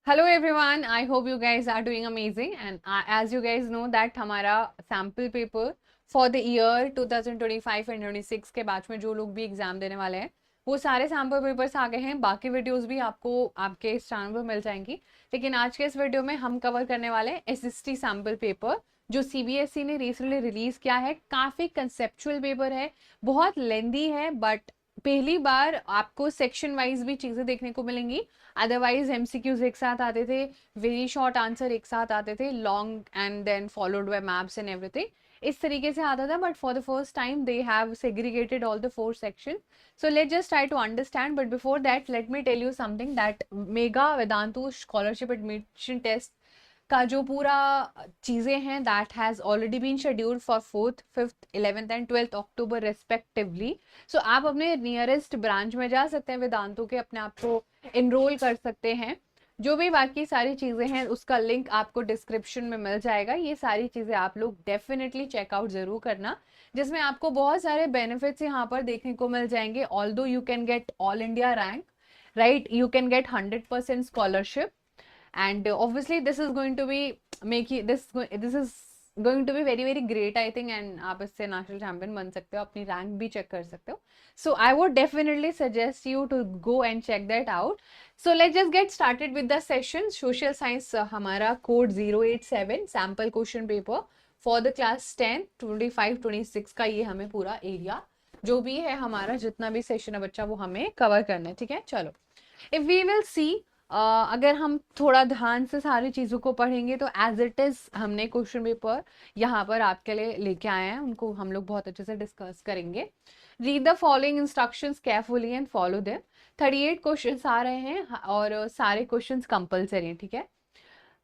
Hello everyone, I hope you guys are doing amazing and as you guys know that हमारा sample paper for the year 2025 and 26 के batch में जो लोग भी exam देने वाले हैं वो सारे सैम्पल पेपर्स आ गए हैं। बाकी वीडियोस भी आपको आपके इस चैनल पर मिल जाएंगी, लेकिन आज के इस वीडियो में हम कवर करने वाले हैं एसएसटी सैम्पल पेपर जो सीबीएसई ने रिसेंटली रिलीज किया है। काफी कंसेप्चुअल पेपर है, बहुत लेंदी है, बट पहली बार आपको सेक्शन वाइज भी चीजें देखने को मिलेंगी। अदरवाइज एमसीक्यूज एक साथ आते थे, वेरी शॉर्ट आंसर एक साथ आते थे, long and then followed by maps and everything, इस तरीके से आता था। But for the first time they have segregated all the 4 section. So let just try to understand, but before that let me tell you something that mega Vedantu scholarship admission test का जो पूरा चीजें हैं that has already been scheduled for 4th, 5th, 11th and 12th October respectively. So आप अपने nearest branch में जा सकते हैं वेदांतु के, अपने आप को इनरोल कर सकते हैं। जो भी बाकी सारी चीजें हैं उसका लिंक आपको डिस्क्रिप्शन में मिल जाएगा। ये सारी चीजें आप लोग डेफिनेटली चेकआउट जरूर करना, जिसमें आपको बहुत सारे बेनिफिट्स यहाँ पर देखने को मिल जाएंगे। Although you can get all India rank, right, you can get 100% scholarship, and obviously this is going to be make you this is going to be very very great I think, and आप इससे national champion बन सकते हो, अपनी rank भी check कर सकते हो। So I would definitely suggest you to go and check that out. So let's just get started with the session. Social science हमारा code 087 sample question paper for the class 10, 25, 26 का ये हमें पूरा area जो भी है हमारा जितना भी सेशन है बच्चा वो हमें कवर करना है। ठीक है, चलो इफ वी विल सी, अगर हम थोड़ा ध्यान से सारी चीज़ों को पढ़ेंगे तो एज इट इज़ हमने क्वेश्चन पेपर यहाँ पर आपके लिए लेके आए हैं, उनको हम लोग बहुत अच्छे से डिस्कस करेंगे। Read the following instructions carefully and follow them. 38 questions आ रहे हैं और सारे क्वेश्चंस कंपलसरी हैं। ठीक है,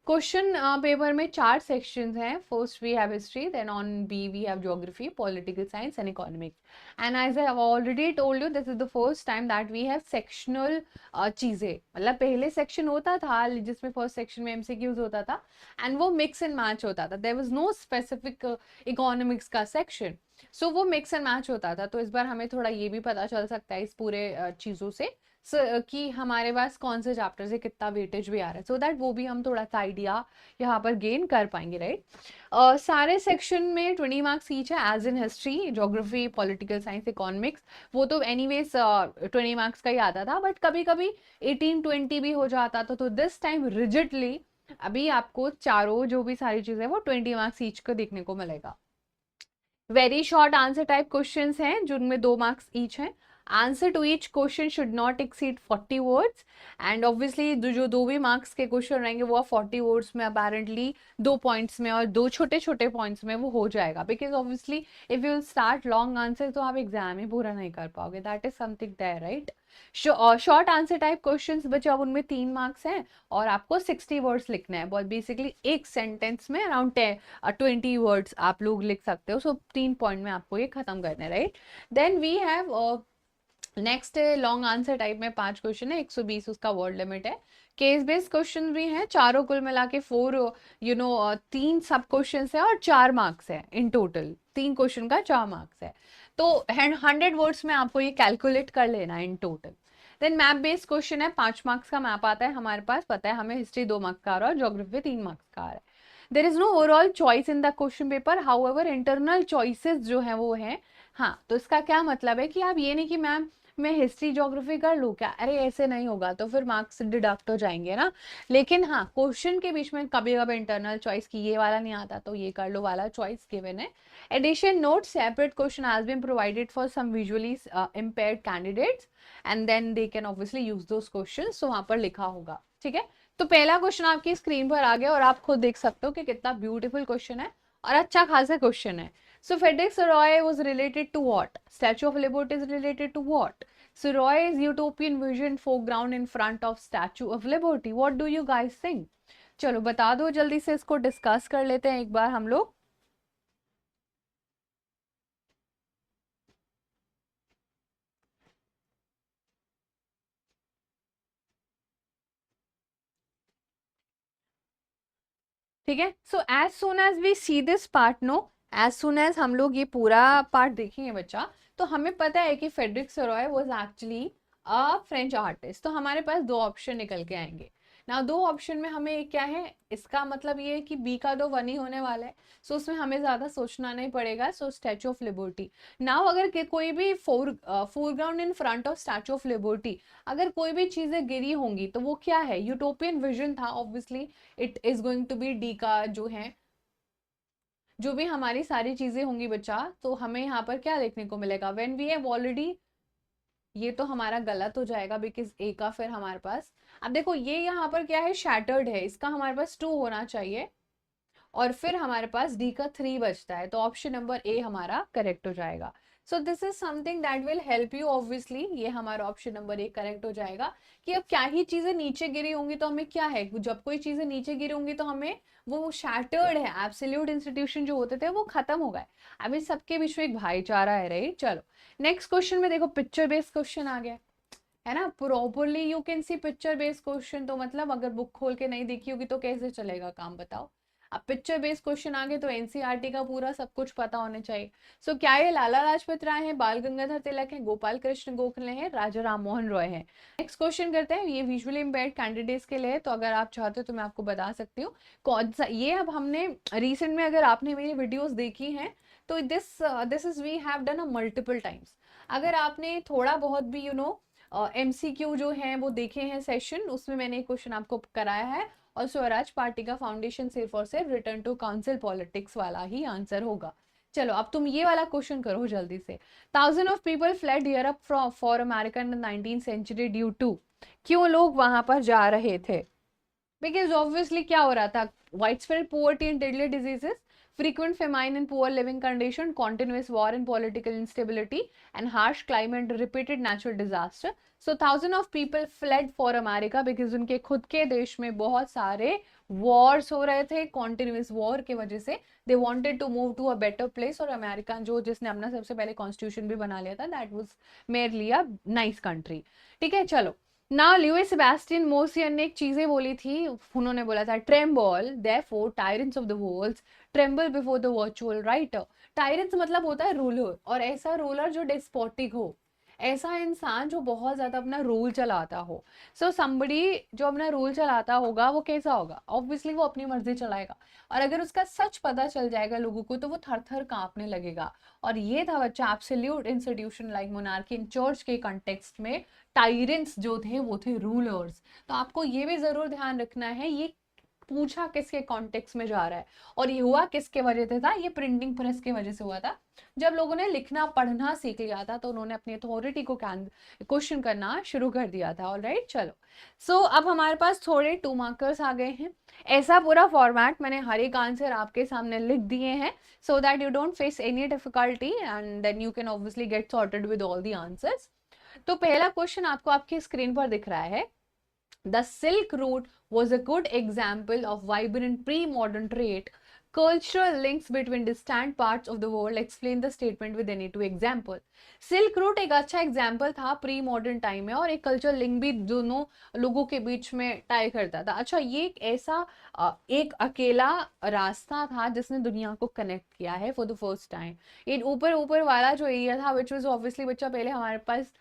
क्वेश्चन पेपर में 4 सेक्शंस हैं। First we have history, then on B we have geography, political science and economics. And as I have already told you this is the first time that we have sectional चीजें। मतलब पहले section होता था जिसमें first section में MCQs होता था and वो मिक्स एंड मैच होता था, there was no specific economics का सेक्शन। सो वो मिक्स एंड मैच होता था। तो इस बार हमें थोड़ा ये भी पता चल सकता है इस पूरे चीजों से कि हमारे पास कौन से चैप्टर से कितना वेटेज भी आ रहा है, सो दैट वो भी हम थोड़ा सा आइडिया यहाँ पर गेन कर पाएंगे, राइट। सारे सेक्शन में 20 मार्क्स ईच है, as in history, geography, political science, economics. वो तो एनीवेज 20 मार्क्स का ही आता था, बट कभी कभी 18-20 भी हो जाता था। तो दिस टाइम रिजिडली अभी आपको चारों जो भी सारी चीजें वो 20 मार्क्स ईच का देखने को मिलेगा। Very short answer type questions हैं जिनमें 2 मार्क्स ईच हैं। Answer to each question should not exceed 40 words, and obviously जो दो भी मार्क्स के क्वेश्चन रहेंगे वो 40 वर्ड्स में अपेरेंटली 2 पॉइंट्स में और 2 छोटे छोटे पॉइंट्स में वो हो जाएगा। Because obviously if you start long answer तो आप एग्जाम ही पूरा नहीं कर पाओगे, that is something there, right. Short answer type questions बचे, अब उनमें 3 मार्क्स हैं और आपको 60 वर्ड्स लिखना है। बहुत बेसिकली एक सेंटेंस में अराउंड 20 वर्ड्स आप लोग लिख सकते हो। सो 3 पॉइंट में आपको ये खत्म करना है, right. Then we have next long answer type में 5 क्वेश्चन है, 120 उसका वर्ड लिमिट है। केस बेस्ड क्वेश्चन भी हैं, चारों कुल मिला के 4 3 सब क्वेश्चन है और 4 मार्क्स है इन टोटल। 3 क्वेश्चन का 4 मार्क्स है, तो 100 वर्ड्स में आपको ये कैलकुलेट कर लेना है in total. Then map based question है, 5 मार्क्स का मैप आता है हमारे पास, पता है हमें हिस्ट्री 2 मार्क्स का आ रहा है और ज्योग्राफी 3 मार्क्स का आ रहा है। There is no overall choice in the question paper, however internal choices जो है वो है। हाँ, तो इसका क्या मतलब है कि आप ये नहीं कि मैम मैं हिस्ट्री ज्योग्राफी कर लूँ क्या, अरे ऐसे नहीं होगा, तो फिर मार्क्स डिडक्ट हो जाएंगे ना। लेकिन हाँ, क्वेश्चन के बीच में कभी कभी इंटरनल चॉइस की ये वाला नहीं आता तो ये कर लो वाला चॉइस गिवन है। Addition note, separate question has been provided for some visually impaired candidates and then they can obviously use those questions, तो वहां पर लिखा होगा। ठीक है, तो पहला क्वेश्चन आपकी स्क्रीन पर आ गया और आप खुद देख सकते हो कि कितना ब्यूटीफुल क्वेश्चन है और अच्छा खासा क्वेश्चन है। So Felix Roy was related to what? Statue of Liberty is related to what? So Roy's utopian vision foreground in front of Statue of Liberty. What do you guys think? चलो बता दो जल्दी से, इसको discuss कर लेते हैं एक बार हम लोग। ठीक है, so as soon as we see this part, no, as soon as हम लोग ये पूरा पार्ट देखेंगे बच्चा, तो हमें पता है कि Frederic Sorrieu was actually a French artist. तो हमारे पास 2 ऑप्शन निकल के आएंगे ना दो ऑप्शन में हमें क्या है, इसका मतलब ये है कि बी का तो वन ही होने वाला है, सो उसमें हमें ज्यादा सोचना नहीं पड़ेगा, सो स्टैचू ऑफ लिबर्टी। नाउ अगर कोई भी foreground in front of statute of liberty अगर कोई भी चीजें गिरी होंगी तो वो क्या है, यूटोपियन विजन था obviously, it is going to be D का जो है, जो भी हमारी सारी चीजें होंगी बच्चा, तो हमें यहाँ पर क्या देखने को मिलेगा, व्हेन वी हैव ऑलरेडी, ये तो हमारा गलत हो जाएगा बिकॉज ए का फिर हमारे पास, अब देखो ये यहाँ पर क्या है, शैटर्ड है, इसका हमारे पास टू होना चाहिए, और फिर हमारे पास डी का थ्री बचता है, तो ऑप्शन नंबर ए हमारा करेक्ट हो जाएगा। सो this is something that will help you obviously, ये हमारा ऑप्शन नंबर ए करेक्ट हो जाएगा कि अब क्या ही चीजें नीचे गिरी होंगी तो हमें क्या है, जब कोई चीजें नीचे गिरी होंगी तो हमें वो शैटर्ड है, एब्सोल्यूट इंस्टीट्यूशन जो होते थे वो खत्म हो गए, अभी सबके बीच में एक भाईचारा है, राइट। चलो नेक्स्ट क्वेश्चन में देखो, पिक्चर बेस्ड क्वेश्चन आ गया है ना, properly you can see picture based question, तो मतलब अगर बुक खोल के नहीं देखी होगी तो कैसे चलेगा काम, बताओ। अब पिक्चर बेस्ड क्वेश्चन आ गए तो एनसीईआरटी का पूरा सब कुछ पता होना चाहिए। सो क्या ये लाला लाजपत राय है, बाल गंगाधर तिलक है, गोपाल कृष्ण गोखले हैं, राजा राम मोहन रॉय है। नेक्स्ट क्वेश्चन करते हैं, ये विजुअली इम्पेयर्ड कैंडिडेट्स के लिए है, तो अगर आप चाहते हो तो मैं आपको बता सकती हूँ कौन सा ये, अब हमने रिसेंट में अगर आपने मेरी वीडियोस देखी हैं तो this is we have done a multiple times, अगर आपने थोड़ा बहुत भी एमसीक्यू जो है वो देखे हैं सेशन, उसमें मैंने एक क्वेश्चन आपको कराया है, और स्वराज पार्टी का फाउंडेशन सिर्फ और सिर्फ रिटर्न टू काउंसिल पॉलिटिक्स वाला ही आंसर होगा। चलो अब तुम ये वाला क्वेश्चन करो जल्दी से, thousand of people fled Europe for America in the 19th century due to, क्यों लोग वहां पर जा रहे थे, बिकॉज ऑब्वियसली क्या हो रहा था, wide spread poverty and deadly diseases, frequent famine and poor living condition, continuous war and political instability, and harsh climate, repeated natural disaster. So thousands of people fled for America because उनके खुद के देश में बहुत सारे wars हो रहे थे, continuous war की वजह से they wanted to move to a better place, और अमेरिका जो जिसने अपना सबसे पहले कॉन्स्टिट्यूशन भी बना लिया था, that was merely a nice country। ठीक है चलो, ना लुइस सेबेस्टियन मोसियन ने एक चीजें बोली थी, उन्होंने बोला था tremble therefore tyrants of the world tremble before the virtual writer. Tyrants मतलब होता है रूलर, और ऐसा रूलर जो डेस्पोटिक हो, ऐसा इंसान जो बहुत ज्यादा अपना रूल चलाता हो। सो somebody जो अपना रूल चलाता होगा वो कैसा होगा, ऑब्वियसली वो अपनी मर्जी चलाएगा, और अगर उसका सच पता चल जाएगा लोगों को तो वो थर थर कांपने लगेगा, और ये था बच्चा absolute institution like monarchy in church के कॉन्टेक्स्ट में, टायरेंट्स जो थे वो थे रूलर्स। तो आपको ये भी जरूर ध्यान रखना है, ये पूछा किसके कॉन्टेक्स्ट में जा रहा है, और ये हुआ किसके वजह से था, ये प्रिंटिंग प्रेस की वजह से हुआ था, जब लोगों ने लिखना पढ़ना सीख लिया था तो उन्होंने अपनी अथॉरिटी को क्वेश्चन करना शुरू कर दिया था। ऑलराइट चलो, सो अब हमारे पास थोड़े 2 मार्कर्स आ गए हैं, ऐसा पूरा फॉर्मेट मैंने हर एक आंसर आपके सामने लिख दिए हैं, so that you don't face any difficulty and then you can obviously get sorted with all the answers. तो पहला क्वेश्चन आपको आपकी स्क्रीन पर दिख रहा है, The Silk Route was a good example of vibrant pre-modern trade. Cultural links between distant parts of the world. Explain the statement with any two example. Silk route एक अच्छा एग्जाम्पल था pre modern time में, और एक culture link भी दोनों लोगों के बीच में टाई करता था। अच्छा ये एक ऐसा एक अकेला रास्ता था जिसने दुनिया को कनेक्ट किया है फॉर द फर्स्ट टाइम। ये ऊपर ऊपर वाला जो एरिया था विच वाज ऑब्वियसली बच्चा, पहले हमारे पास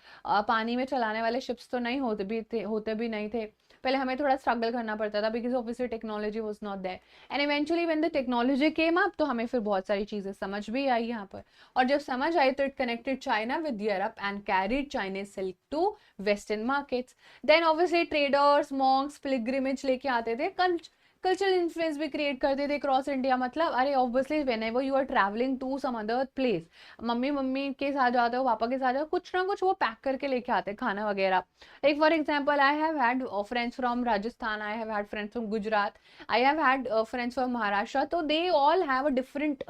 पानी में चलाने वाले शिप्स तो नहीं होते भी नहीं थे, पहले हमें थोड़ा स्ट्रगल करना पड़ता था because obviously technology was not there, and eventually when the technology came up तो हमें फिर बहुत सारी चीजें समझ भी आई यहाँ पर, और जब समझ आई तो it connected China with Europe and carried Chinese silk to western markets. Then obviously traders monks pilgrimage लेके आते थे, कल्चरल इन्फ्लुएंस भी क्रिएट करते थे क्रॉस इंडिया, मतलब अरे obviously whenever you are travelling to some other place, mummy के साथ जाते हो, पापा के साथ जाओ, कुछ ना कुछ वो पैक करके लेके आते खाना वगैरह। Like for example I have had friends from Rajasthan, I have had friends from Gujarat, I have had friends from Maharashtra, तो they all have a different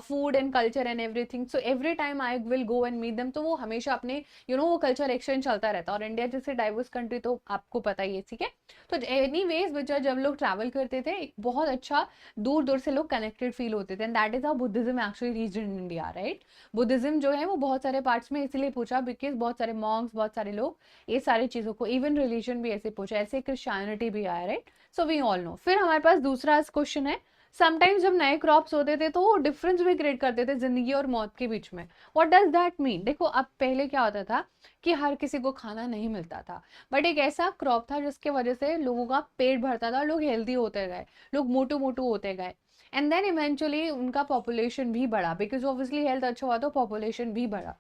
food and culture and everything, so every time I will go and meet them, तो वो हमेशा अपने वो culture exchange चलता रहता है, और इंडिया जैसे डाइवर्स कंट्री तो आपको पता ही है, ठीक है। तो एनीवेज बच्चा जब लोग ट्रैवल करते थे एक बहुत अच्छा दूर दूर से लोग कनेक्टेड फील होते थे, and that is how Buddhism actually reached in India, right. Buddhism जो है वो बहुत सारे पार्ट्स में इसीलिए पूछा बिकॉज बहुत सारे मॉन्क्स, बहुत सारे लोग ये सारी चीजों को, इवन रिलीजन भी ऐसे पूछा, ऐसे क्रिश्चियनिटी भी आया, right. So we all know. फिर हमारे पास दूसरा क्वेश्चन है, समटाइम्स जब नए क्रॉप्स होते थे तो वो डिफरेंस भी क्रिएट करते थे जिंदगी और मौत के बीच में। What does that mean? देखो अब पहले क्या होता था कि हर किसी को खाना नहीं मिलता था, बट एक ऐसा क्रॉप था जिसके वजह से लोगों का पेट भरता था, लोग हेल्दी होते गए, लोग मोटू मोटू होते गए, एंड देन इवेंचुअली उनका पॉपुलेशन भी बढ़ा, बिकॉज ऑब्वियसली हेल्थ अच्छा हुआ तो पॉपुलेशन भी बढ़ा।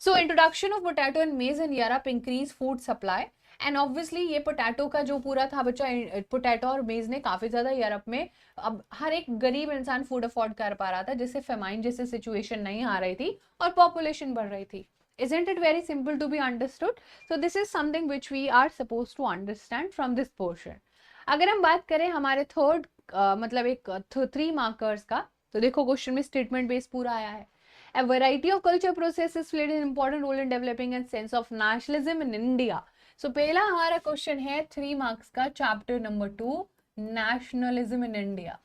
So introduction of potato and मेज in Europe increase food supply, and obviously ये पोटैटो का जो पूरा था बच्चा, पोटैटो और मेज ने काफी ज्यादा यूरोप में, अब हर एक गरीब इंसान फूड अफोर्ड कर पा रहा था, जिससे फेमाइन जैसी सिचुएशन नहीं आ रही थी और पॉपुलेशन बढ़ रही थी। Isn't it very simple to be understood? So this is something which we are supposed to understand from this portion. अगर हम बात करें हमारे थर्ड मतलब एक 3 मार्कर्स का, तो देखो क्वेश्चन में स्टेटमेंट बेस पूरा आया है। A variety of culture processes played an important role in developing a sense of nationalism in India. So पहला हमारा क्वेश्चन है 3 मार्क्स का, chapter number 2, nationalism in India.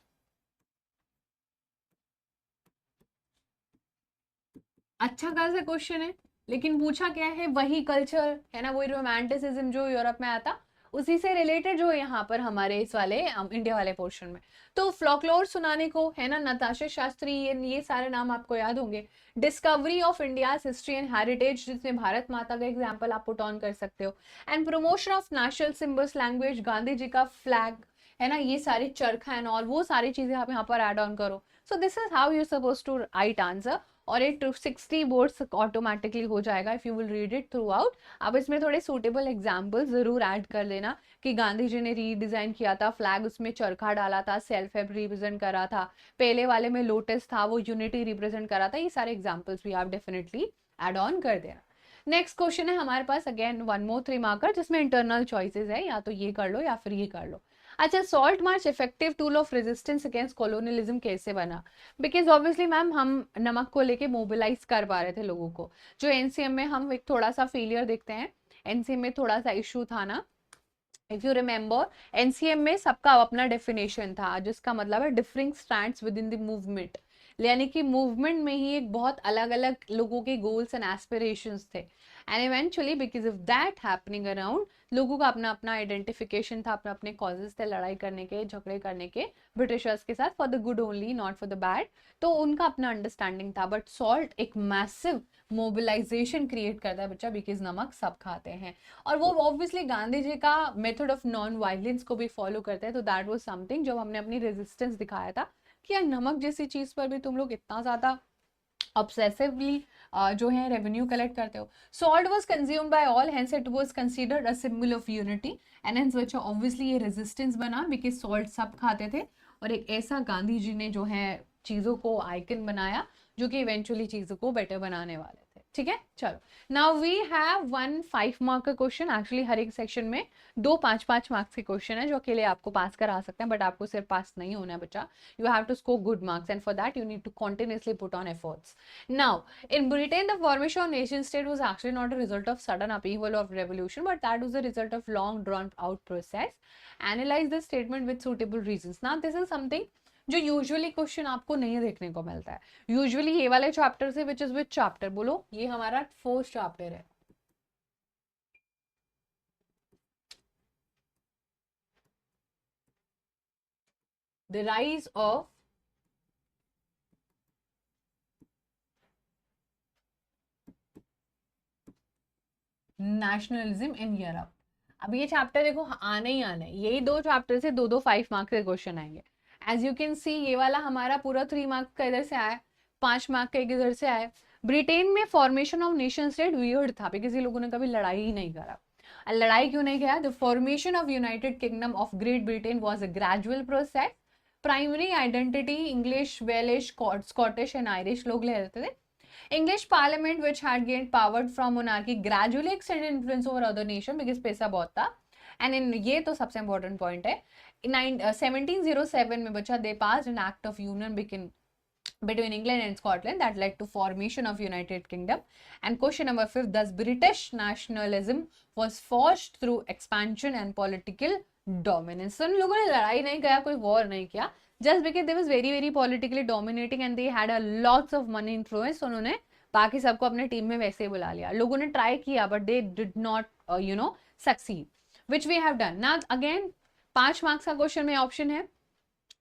अच्छा खासा क्वेश्चन है, लेकिन पूछा क्या है, वही कल्चर है ना, वही रोमांटिसिज्म जो यूरोप में आता, उसी से रिलेटेड जो यहाँ पर हमारे इस वाले इंडिया वाले पोर्शन में। तो फ्लोकलोर सुनाने को है ना, नताशा शास्त्री, ये सारे नाम आपको याद होंगे। Discovery of India history and heritage, जिसमें भारत माता का एग्जाम्पल आप पुट ऑन कर सकते हो। And promotion of national symbols, language, Gandhi ji का फ्लैग है ना, ये सारी चरखा एंड ऑल, वो सारी चीजें आप यहाँ पर एड ऑन करो। So this is how you suppose to write answer, और ये 260 बोर्ड्स ऑटोमेटिकली हो जाएगा if you will read it throughout. अब इसमें थोड़े सूटेबल एग्जाम्पल जरूर ऐड कर लेना कि गांधी जी ने रीडिजाइन किया था फ्लैग, उसमें चरखा डाला था, सेल्फ हेल्प रिप्रेजेंट करा था, पहले वाले में लोटस था, वो यूनिटी रिप्रेजेंट करा था, ये सारे एग्जाम्पल्स भी आप डेफिनेटली एड ऑन कर देना। नेक्स्ट क्वेश्चन है हमारे पास, अगेन 1 more 3 marker, जिसमें इंटरनल चॉइसेस है, या तो ये कर लो या फिर ये कर लो। अच्छा, salt march effective tool of resistance against colonialism कैसे बना? बिकॉज ऑब्वियसली मैम हम नमक को लेके मोबिलाइज कर पा रहे थे लोगों को। जो एनसीएम में हम एक थोड़ा सा फेलियर देखते हैं, एनसीएम में थोड़ा सा इशू था ना, इफ यू रिमेंबर, एनसीएम में सबका अपना डेफिनेशन था, जिसका मतलब है differing stands with in the movement, यानी कि मूवमेंट में ही एक बहुत अलग अलग लोगों के गोल्स एंड एस्पिरेशंस थे, and eventually because of that happening around, लोगों का अपना अपना आइडेंटिफिकेशन था, अपने अपने कॉजेज थे लड़ाई करने के, झगड़े करने के ब्रिटिशर्स के साथ, for the good only, not for the bad. तो उनका अपना अंडरस्टैंडिंग था, बट सॉल्ट एक मैसिव मोबिलाइजेशन क्रिएट करता है बच्चा, बिकॉज नमक सब खाते हैं, और वो ऑब्वियसली गांधी जी का मेथड ऑफ नॉन वायलेंस को भी फॉलो करते हैं। तो दैट वाज समथिंग जब हमने अपनी रेजिस्टेंस दिखाया था कि यार नमक जैसी चीज पर भी तुम लोग इतना ज्यादा ऑब्सेसिवली जो है रेवेन्यू कलेक्ट करते हो। Salt was consumed by all, hence it was considered a symbol of unity, and hence बच्चा ऑब्वियसली ये रेजिस्टेंस बना बिकॉज सॉल्ट सब खाते थे, और एक ऐसा गांधी जी ने जो है चीजों को आइकन बनाया जो कि इवेंचुअली चीजों को बेटर बनाने वाले थे। ठीक है, चलो नाउ वी हैव 1 5 मार्क का क्वेश्चन। एक्चुअली हर एक सेक्शन में 2 5 5 मार्क्स के क्वेश्चन है, जो अकेले आपको पास करा सकते हैं, बट आपको सिर्फ पास नहीं होना है बच्चा, you have to score good marks, and for that you need to continuously put on efforts. Now in Britain, the formation of nation state was actually not a result of sudden upheaval of revolution, but that was a result of long drawn out process. Analyze the statement with suitable reasons. Now this is something जो usually question आपको नहीं देखने को मिलता है। Usually ये वाले chapter से, विच इज विच चैप्टर बोलो, ये हमारा 4th चैप्टर है। The rise of nationalism in Europe. अब ये चैप्टर देखो आने ही आने, यही 2 चैप्टर से 2 5 मार्क्स के क्वेश्चन आएंगे। एज यू कैन सी ये वाला हमारा पूरा 3 मार्क्स का इधर से आया, 5 मार्क्स का एक इधर से आया। ब्रिटेन में formation of nation state weird था, बिकॉज ये लोगों ने कभी लड़ाई ही नहीं करा। लड़ाई क्यों नहीं किया? The formation of United Kingdom of Great Britain was a gradual process. Primary identity English, Welsh, Scottish and Irish लोग ले लेते थे। English Parliament, which had gained power from monarchy, gradually extended influence over other nation because पैसा बहुत था। And in ये तो सबसे important point है, 1707 में बच्चा they passed an act of union between England and Scotland that led to formation of United Kingdom. And question number 5, thus British nationalism was forged through expansion and political dominance. So इन लोगों ने लड़ाई नहीं किया, कोई war नहीं किया, just because they was very very politically dominating and they had a lots of money influence, उन्होंने बाकी सबको अपने टीम में वैसे ही बुला लिया। लोगों ने ट्राई किया but they did not succeed, which we have done. Now again 5 marks का क्वेश्चन में ऑप्शन है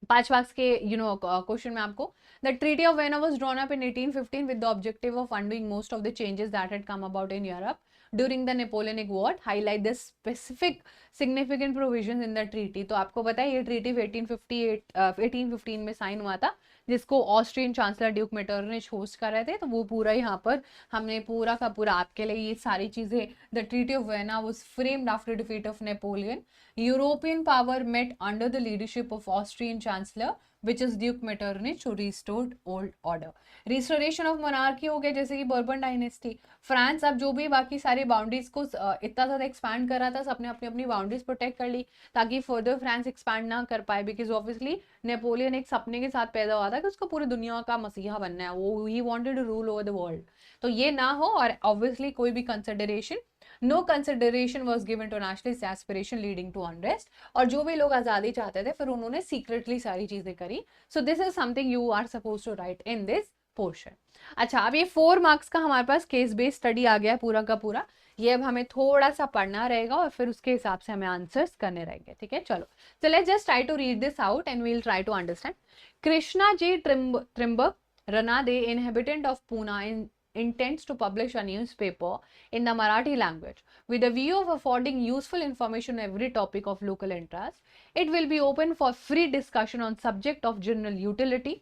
5 मार्क्स के क्वेश्चन में आपको, the treaty of Vienna was drawn up in 1815 with the objective of undoing most of the changes that had come about in Europe during the Napoleonic war, highlight the specific significant provisions in the treaty. तो आपको पता है ये treaty 1815 में sign हुआ था, जिसको Austrian chancellor Duke मेटरनिच host कर रहे थे। तो वो पूरा यहाँ पर हमने पूरा का पूरा आपके लिए ये सारी चीजें, the treaty of Vienna was framed after defeat of Napoleon, European power met under the leadership of Austrian Chancellor, which is Duke Metternich, who restored old order. Restoration of monarchy हो गया, जैसे कि बर्बन डायनेस्टी। फ्रांस अब जो भी बाकी सारी boundaries को इतना ज़्यादा एक्सपैंड कर रहा था, सबने अपनी अपनी बाउंड्रीज प्रोटेक्ट कर ली ताकि फर्दर फ्रांस एक्सपैंड ना कर पाए, बिकॉज ऑब्वियसली नेपोलियन एक सपने के साथ पैदा हुआ था कि उसको पूरी दुनिया का मसीहा बनना है, वो ही wanted to rule over the world. तो ये ना हो, और ऑब्वियसली कोई भी consideration, no consideration was given to nationalist aspiration leading to unrest. और जो भी लोग आजादी चाहते थे फिर उन्होंने सीक्रेटली सारी चीजें करी। So this is something you are suppose to write in this portion. अच्छा, अब ये 4 मार्क्स का हमारे पास केस बेस्ड स्टडी आ गया है पूरा का पूरा। ये अब हमें थोड़ा सा पढ़ना रहेगा और फिर उसके हिसाब से हमें आंसर्स करने रहेंगे, ठीक है। चलो, so let's just try to read this out and we'll try to understand. Krishna J. Trimbak Ranade, inhabitant of Pune, intends to publish a newspaper in the Marathi language with a view of affording useful information on every topic of local interest. It will be open for free discussion on subject of general utility,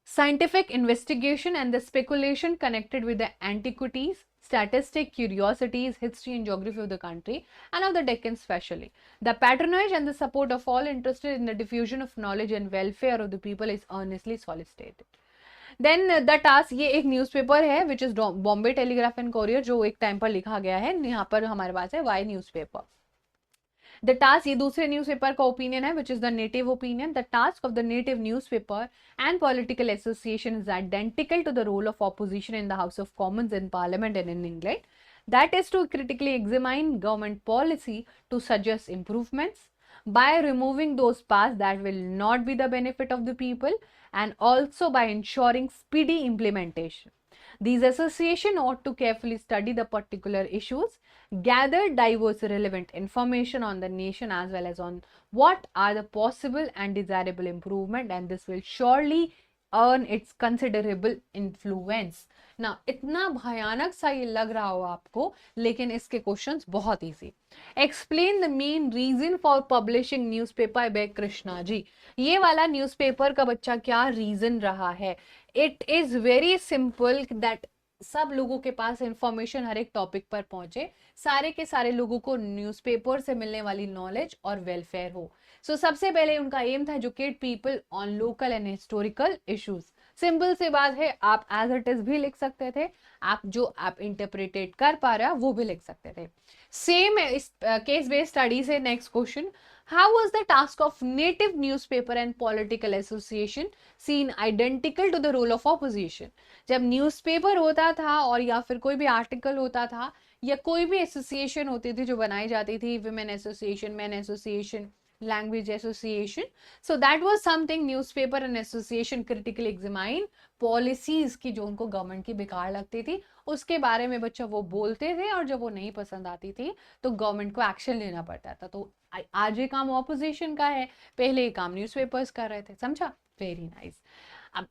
scientific investigation and the speculation connected with the antiquities, statistic curiosities, history and geography of the country and of the Deccan especially. The patronage and the support of all interested in the diffusion of knowledge and welfare of the people is earnestly solicited. Then the task, ये एक newspaper है which is Bombay Telegraph and Courier, जो एक time पर लिखा गया है। यहाँ पर हमारे पास है वाई न्यूज़पेपर। द टास्क, ये दूसरे न्यूज़पेपर का ओपिनियन है which is the native opinion. The task of the native newspaper and political association is identical to the role of opposition in the House of Commons in parliament and in England, that is to critically examine government policy to suggest improvements by removing those parts that will not be the benefit of the people and also by ensuring speedy implementation. These associations ought to carefully study the particular issues, gather diverse relevant information on the nation as well as on what are the possible and desirable improvement, and this will surely earn its considerable influence. ना इतना भयानक सा ये लग रहा हो आपको, लेकिन इसके क्वेश्चंस बहुत easy. Explain the main reason for publishing newspaper by Krishna ji. ये वाला न्यूज़पेपर का बच्चा क्या रीजन रहा है? It is very simple that सब लोगों के पास इंफॉर्मेशन हर एक टॉपिक पर पहुंचे, सारे के सारे लोगों को न्यूज़पेपर से मिलने वाली नॉलेज और वेलफेयर हो। सो सबसे पहले उनका एम था educate people on local and historical issues. Simple सी बात है, आप एज इट इज भी लिख सकते थे, आप जो आप इंटरप्रिटेट कर पा रहे हो वो भी लिख सकते थे। सेम इस केस बेस्ड स्टडी से next question, how was the task of native newspaper and political association seen identical to the role of opposition. जब न्यूज़पेपर होता था और या फिर कोई भी आर्टिकल होता था या कोई भी एसोसिएशन होती थी जो बनाई जाती थी, women association, man association, language association, so that was something newspaper and association critically examine policies की जो उनको गवर्नमेंट की बेकार लगती थी उसके बारे में बच्चा वो बोलते थे, और जब वो नहीं पसंद आती थी तो गवर्नमेंट को एक्शन लेना पड़ता था। तो आज ये काम ऑपोजिशन का है, पहले ये काम न्यूज़पेपर्स कर रहे थे, समझा? Very nice. अब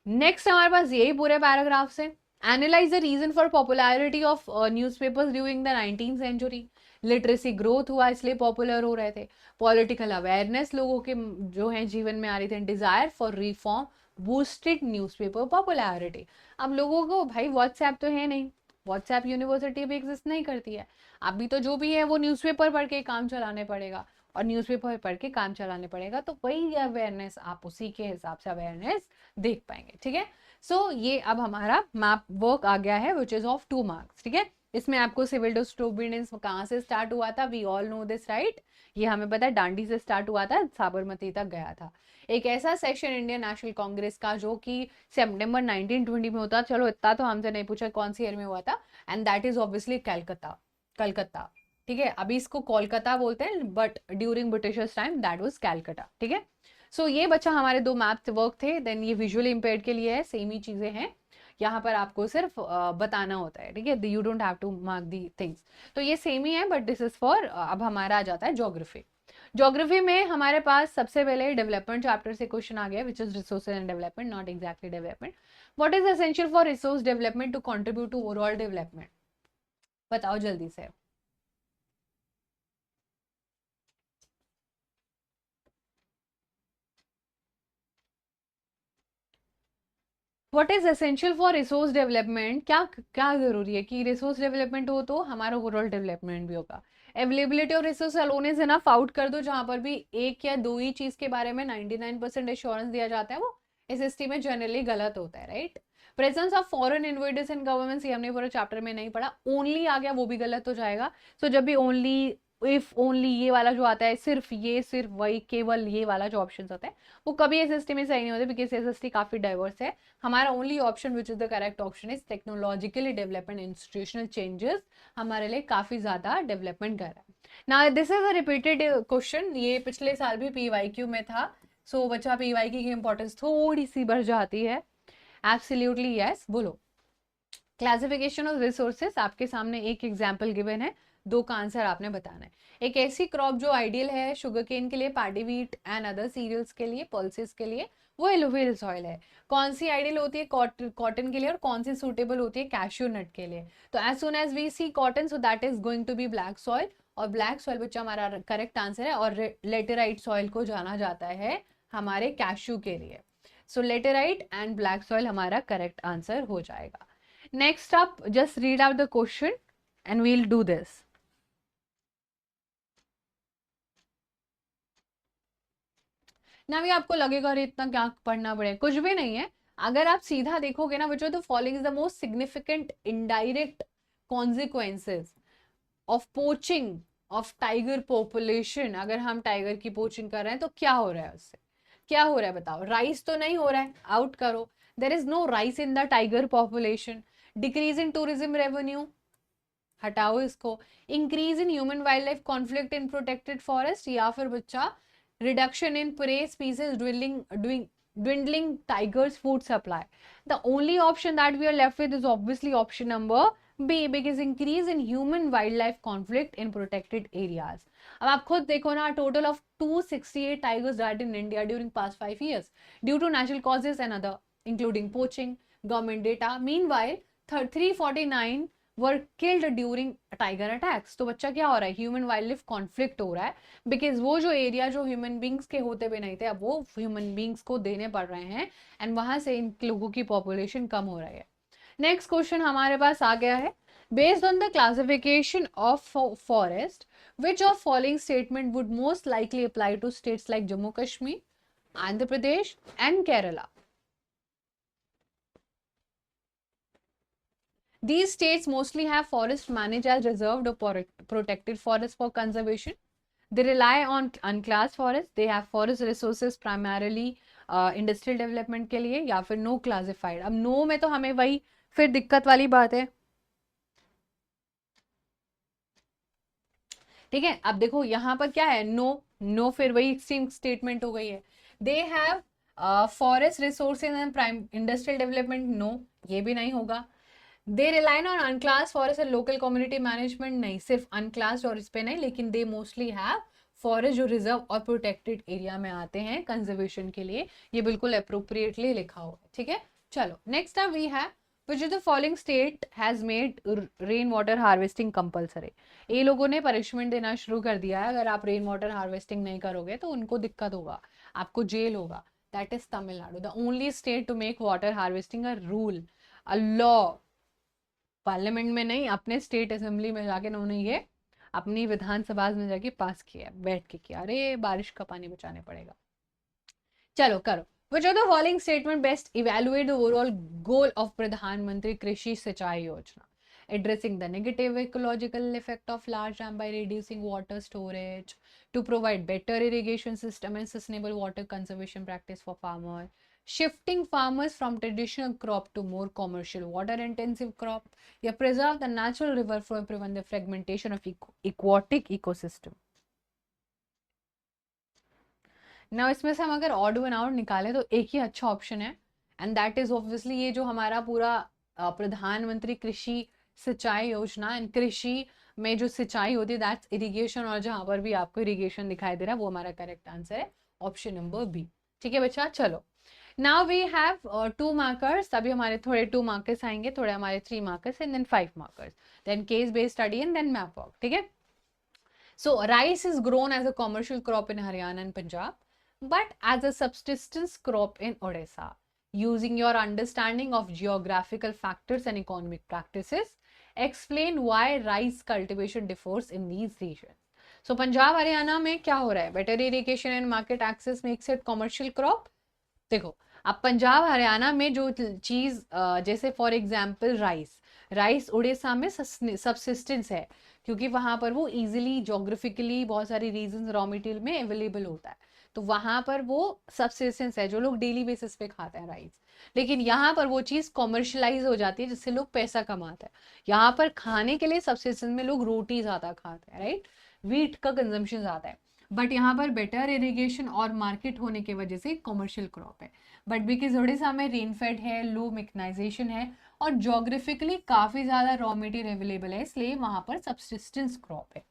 नेक्स्ट हमारे पास यही पूरे पैराग्राफ से, analyse the reason for popularity of newspapers during the 19th century. Literacy growth हुआ इसलिए पॉपुलर हो रहे थे, पॉलिटिकल अवेयरनेस लोगों के जो है जीवन में आ रही थी, desire for reform boosted newspaper popularity. अब लोगों को भाई व्हाट्सएप तो है नहीं, व्हाट्सएप यूनिवर्सिटी भी एग्जिस्ट नहीं करती है, अभी तो जो भी है वो न्यूज़पेपर पढ़ के काम चलाने पड़ेगा, और न्यूज़पेपर पढ़ के काम चलाने पड़ेगा, तो वही अवेयरनेस आप उसी के हिसाब से अवेयरनेस देख पाएंगे, ठीक है। सो ये अब हमारा मैप वर्क आ गया है विच इज ऑफ 2 मार्क्स, ठीक है। इसमें आपको सिविल डिसोबीडियंस कहाँ से स्टार्ट हुआ था, we all know this right, ये हमें पता है, डांडी से स्टार्ट हुआ था, साबरमती तक गया था। एक ऐसा सेक्शन इंडियन नेशनल कांग्रेस का जो कि सितंबर 1920 में होता, चलो इतना तो हमसे नहीं पूछा कौन सी ईयर में हुआ था, and that is obviously Calcutta, ठीक है। अभी इसको कोलकाता बोलते हैं, but during Britishers time that was Calcutta, ठीक है। सो ये बच्चा हमारे 2 मैप वर्क थे। देन ये विजुअली इंपेयर्ड के लिए है, सेम ही चीजें हैं, यहाँ पर आपको सिर्फ बताना होता है, ठीक है, you don't have to mark the things. तो ये सेम ही है, बट दिस इज फॉर, अब हमारा आ जाता है ज्योग्राफी। ज्योग्राफी में हमारे पास सबसे पहले डेवलपमेंट चैप्टर से क्वेश्चन आ गया, which is resources and development, not exactly development. What is essential for resource development to contribute to overall development? बताओ जल्दी से. What is essential for resource development? क्या क्या जरूरी है कि रिसोर्स डेवलपमेंट हो तो हमारा ओवरऑल डेवलपमेंट भी होगा. Availability of resource alone is enough. Out कर दो. जहां पर भी एक या दो ही चीज के बारे में 99% एश्योरेंस दिया जाता है वो एसएसटी में जनरली गलत होता है, right. Presence of foreign invaders in government, ये हमने पूरा चैप्टर में नहीं पढ़ा. ओनली आ गया वो भी गलत हो जाएगा. सो जब भी ओनली, इफ ओनली, ये वाला जो आता है, सिर्फ ये, सिर्फ वही, केवल ये वाला जो ऑप्शन होता है वो कभी एसएसटी में सही नहीं होते, बिकॉज एसएसटी काफी डाइवर्स है. हमारा only option which is the correct option is technologically development institutional changes हमारे लिए काफी ज्यादा डेवलपमेंट कर रहा है. ना this is a repeated question, ये पिछले साल भी पीवाईक्यू में था. सो बच्चा पीवाईक्यू की इंपॉर्टेंस थोड़ी सी बढ़ जाती है. Absolutely yes. बोलो. क्लासिफिकेशन ऑफ रिसोर्सेस, आपके सामने एक एग्जाम्पल गिवन है, दो का आंसर आपने बताना है. एक ऐसी क्रॉप जो आइडियल है शुगर केन के लिए, paddy wheat and other cereals के लिए, पल्सेस के लिए, वो एलोवेरियल सॉइल है. कौन सी आइडियल होती है कॉटन के लिए, और कौन सी सूटेबल होती है कैश्यू नट के लिए? तो as soon as we see cotton, so that is going to be black soil, और ब्लैक सॉइल बच्चा हमारा करेक्ट आंसर है. और लेटेराइट सॉइल को जाना जाता है हमारे कैश्यू के लिए. सो लेटेराइट एंड ब्लैक सॉइल हमारा करेक्ट आंसर हो जाएगा. Next up, just read out the question and we'll do this. ना भी आपको लगेगा अरे इतना क्या पढ़ना पड़ेगा, कुछ भी नहीं है. अगर आप सीधा देखोगे ना बच्चों, तो following is the most significant indirect consequences of poaching of tiger population. अगर हम टाइगर की पोचिंग कर रहे हैं तो क्या हो रहा है उससे? क्या हो रहा है बताओ? राइस तो नहीं हो रहा है, आउट करो. There is no rise in the tiger population. Decrease in tourism revenue, हटाओ इसको. Increase in human wildlife conflict in protected forest, या फिर बच्चा reduction in prey species, dwindling tigers food supply. The only option that we are left with is obviously option number B, because increase in human wildlife conflict in protected areas. अब आप खुद देखो ना, total of 268 tigers died in India during past 5 years due to natural causes and other, including poaching, government data. Meanwhile 349 were killed during tiger attacks. तो बच्चा क्या हो रहा है? ह्यूमन वाइल्ड लाइफ कॉन्फ्लिक्ट हो रहा है, बिकॉज वो जो एरिया जो ह्यूमन बींग्स के होते हुए नहीं थे, अब वो ह्यूमन बींग्स को देने पड़ रहे हैं, एंड वहां से इन लोगों की पॉपुलेशन कम हो रही है. नेक्स्ट क्वेश्चन हमारे पास आ गया है. Based on the classification of forest, which of following statement would most likely apply to states like Jammu Kashmir, Andhra Pradesh and Kerala? These states mostly have forests managed as reserved or protected forests for conservation. They rely on unclassed forests. They have forest resources primarily industrial development के लिए, या फिर no classified. अब no में तो हमें वही फिर दिक्कत वाली बात है. ठीक है, अब देखो यहाँ पर क्या है, नो. नो फिर वही एक्सट्रीम स्टेटमेंट हो गई है. They have forest resources and prime industrial development, no, ये भी नहीं होगा. They rely on unclassed forest and local community management, नहीं, सिर्फ अनक्लास और इस पे नहीं, लेकिन दे मोस्टली हैव फॉरेस्ट जो रिजर्व और प्रोटेक्टेड एरिया में आते हैं कंजर्वेशन के लिए. ये बिल्कुल अप्रोप्रिएटली लिखा हुआ है. ठीक है, चलो next up we have which is the following state has made rain water harvesting compulsory. ये लोगों ने पनिशमेंट देना शुरू कर दिया है, अगर आप रेन वाटर हार्वेस्टिंग नहीं करोगे तो उनको दिक्कत होगा, आपको जेल होगा. That is Tamil Nadu, the only state to make water harvesting a rule, a law. Parliament में नहीं, अपने स्टेट असेंबली में जाके उन्होंने ये अपनी विधानसभा में जाके पास किया, बैठ के किया. अरे बारिश का पानी बचाने पड़ेगा. चलो करो. Which of the following statement best evaluate the overall goal of Pradhan Krishi Sinchai Yojana? Addressing the negative ecological effect of large dam by reducing water storage, to provide better irrigation system and sustainable water conservation practice for farmers, shifting farmers from traditional crop to more commercial water intensive crop, या preserve the natural river flow and prevent the fragmentation of aquatic ecosystem. ना इसमें से हम अगर odd one out निकाले तो एक ही अच्छा ऑप्शन है, एंड दैट इज ऑब्वियसली ये जो हमारा पूरा प्रधानमंत्री कृषि सिंचाई योजना एंड कृषि में जो सिंचाई होती है दैट्स इरिगेशन, और जहां पर भी आपको इरिगेशन दिखाई दे रहा है वो हमारा करेक्ट आंसर है ऑप्शन नंबर बी। ठीक है बच्चा, चलो नाउ वी हैव 2 मार्कर्स। अभी हमारे थोड़े 2 मार्कर्स आएंगे, थोड़े हमारे 3 markers and then 5 markers, then case based study and then map work. ठीक है, so rice is grown as a commercial crop in Haryana and Punjab, but as a subsistence crop in Odisha. Using your understanding of geographical factors and economic practices, explain why rice cultivation differs in these regions. So Punjab Haryana में क्या हो रहा है? Better irrigation and market access makes it commercial crop. देखो, अब पंजाब हरियाणा में जो चीज जैसे for example rice, rice Orissa में सबसिस्टेंस है, क्योंकि वहां पर वो इजीली जोग्राफिकली बहुत सारी रीजंस रॉ मटेरियल में अवेलेबल होता है, तो वहां पर वो सबसिस्टेंस है जो लोग डेली बेसिस पे खाते हैं राइस। लेकिन यहाँ पर वो चीज कॉमर्शलाइज हो जाती है जिससे लोग पैसा कमाते हैं। यहाँ पर खाने के लिए सबसिस्टेंस में लोग रोटी ज्यादा खाते हैं, राइट, व्हीट का कंजम्पशन ज्यादा है, बट यहाँ पर बेटर इरिगेशन और मार्केट होने की वजह से कॉमर्शियल क्रॉप है। बट बिकॉज उड़ीसा में रेनफेड है, लो मेकनाइजेशन है और जोग्राफिकली काफी ज्यादा रॉ मटेरियल अवेलेबल है, इसलिए वहां पर सबसिस्टेंस क्रॉप है,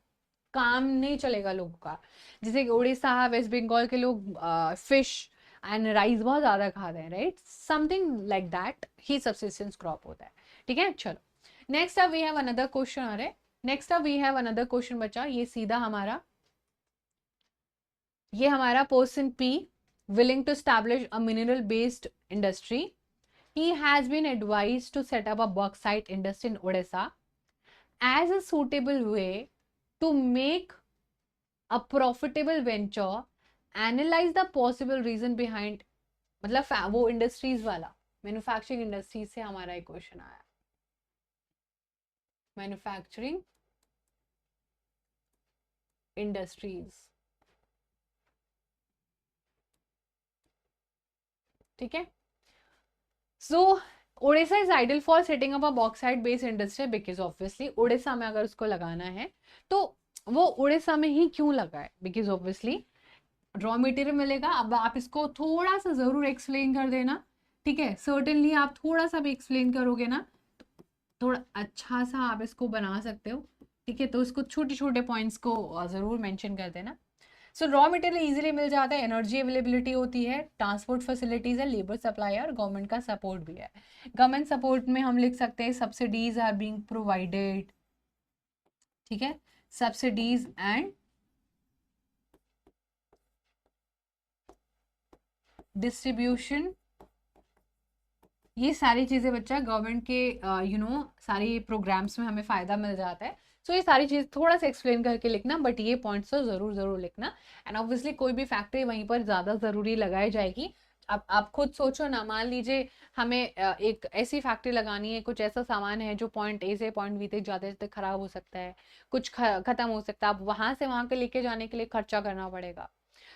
काम नहीं चलेगा लोगों का। जैसे उड़ीसा वेस्ट बंगाल के लोग फिश एंड राइस बहुत ज्यादा खाते हैं, राइट, समथिंग लाइक दैट ही सबसिस्टेंस क्रॉप होता है। ठीक है, चलो next up we have another question. अरे next up we have another question बच्चा, ये सीधा हमारा, ये हमारा person P willing to establish a mineral based industry. He has been advised to set up a bauxite industry in Odisha as a suitable way to make a profitable venture. Analyze the possible reason behind, मतलब वो industries वाला, manufacturing industries से हमारा एक question आया, manufacturing industries. ठीक है, so Odisha is ideal for setting up a bauxite based industry because obviously Orissa में अगर उसको लगाना है तो वो उड़ीसा में ही क्यों लगाए, बिकॉज ऑब्वियसली रॉ मटेरियल मिलेगा। अब आप इसको थोड़ा सा जरूर एक्सप्लेन कर देना, ठीक है, सर्टेनली आप थोड़ा सा भी एक्सप्लेन करोगे ना तो थोड़ा अच्छा सा आप इसको बना सकते हो। ठीक है, तो इसको छोटे छोटे पॉइंट्स को जरूर मेंशन कर देना। सो रॉ मटेरियल इजीली मिल जाता है, एनर्जी अवेलेबिलिटी होती है, ट्रांसपोर्ट फैसिलिटीज है, लेबर सप्लाई है और गवर्नमेंट का सपोर्ट भी है। गवर्नमेंट सपोर्ट में हम लिख सकते हैं सब्सिडीज आर बीइंग प्रोवाइडेड। ठीक है, सब्सिडीज एंड डिस्ट्रीब्यूशन, ये सारी चीजें बच्चा गवर्नमेंट के सारी प्रोग्राम्स में हमें फायदा मिल जाता है। सो ये सारी चीज थोड़ा सा एक्सप्लेन करके लिखना, बट ये पॉइंट्स तो जरूर जरूर लिखना। एंड ऑब्वियसली कोई भी फैक्ट्री वहीं पर ज्यादा जरूरी लगाई जाएगी। अब आप खुद सोचो ना, मान लीजिए हमें एक ऐसी फैक्ट्री लगानी है, कुछ ऐसा सामान है जो पॉइंट ए से पॉइंट बी तक जाते जाते खराब हो सकता है, कुछ खत्म हो सकता है, अब वहां से वहां के लेके जाने के लिए खर्चा करना पड़ेगा।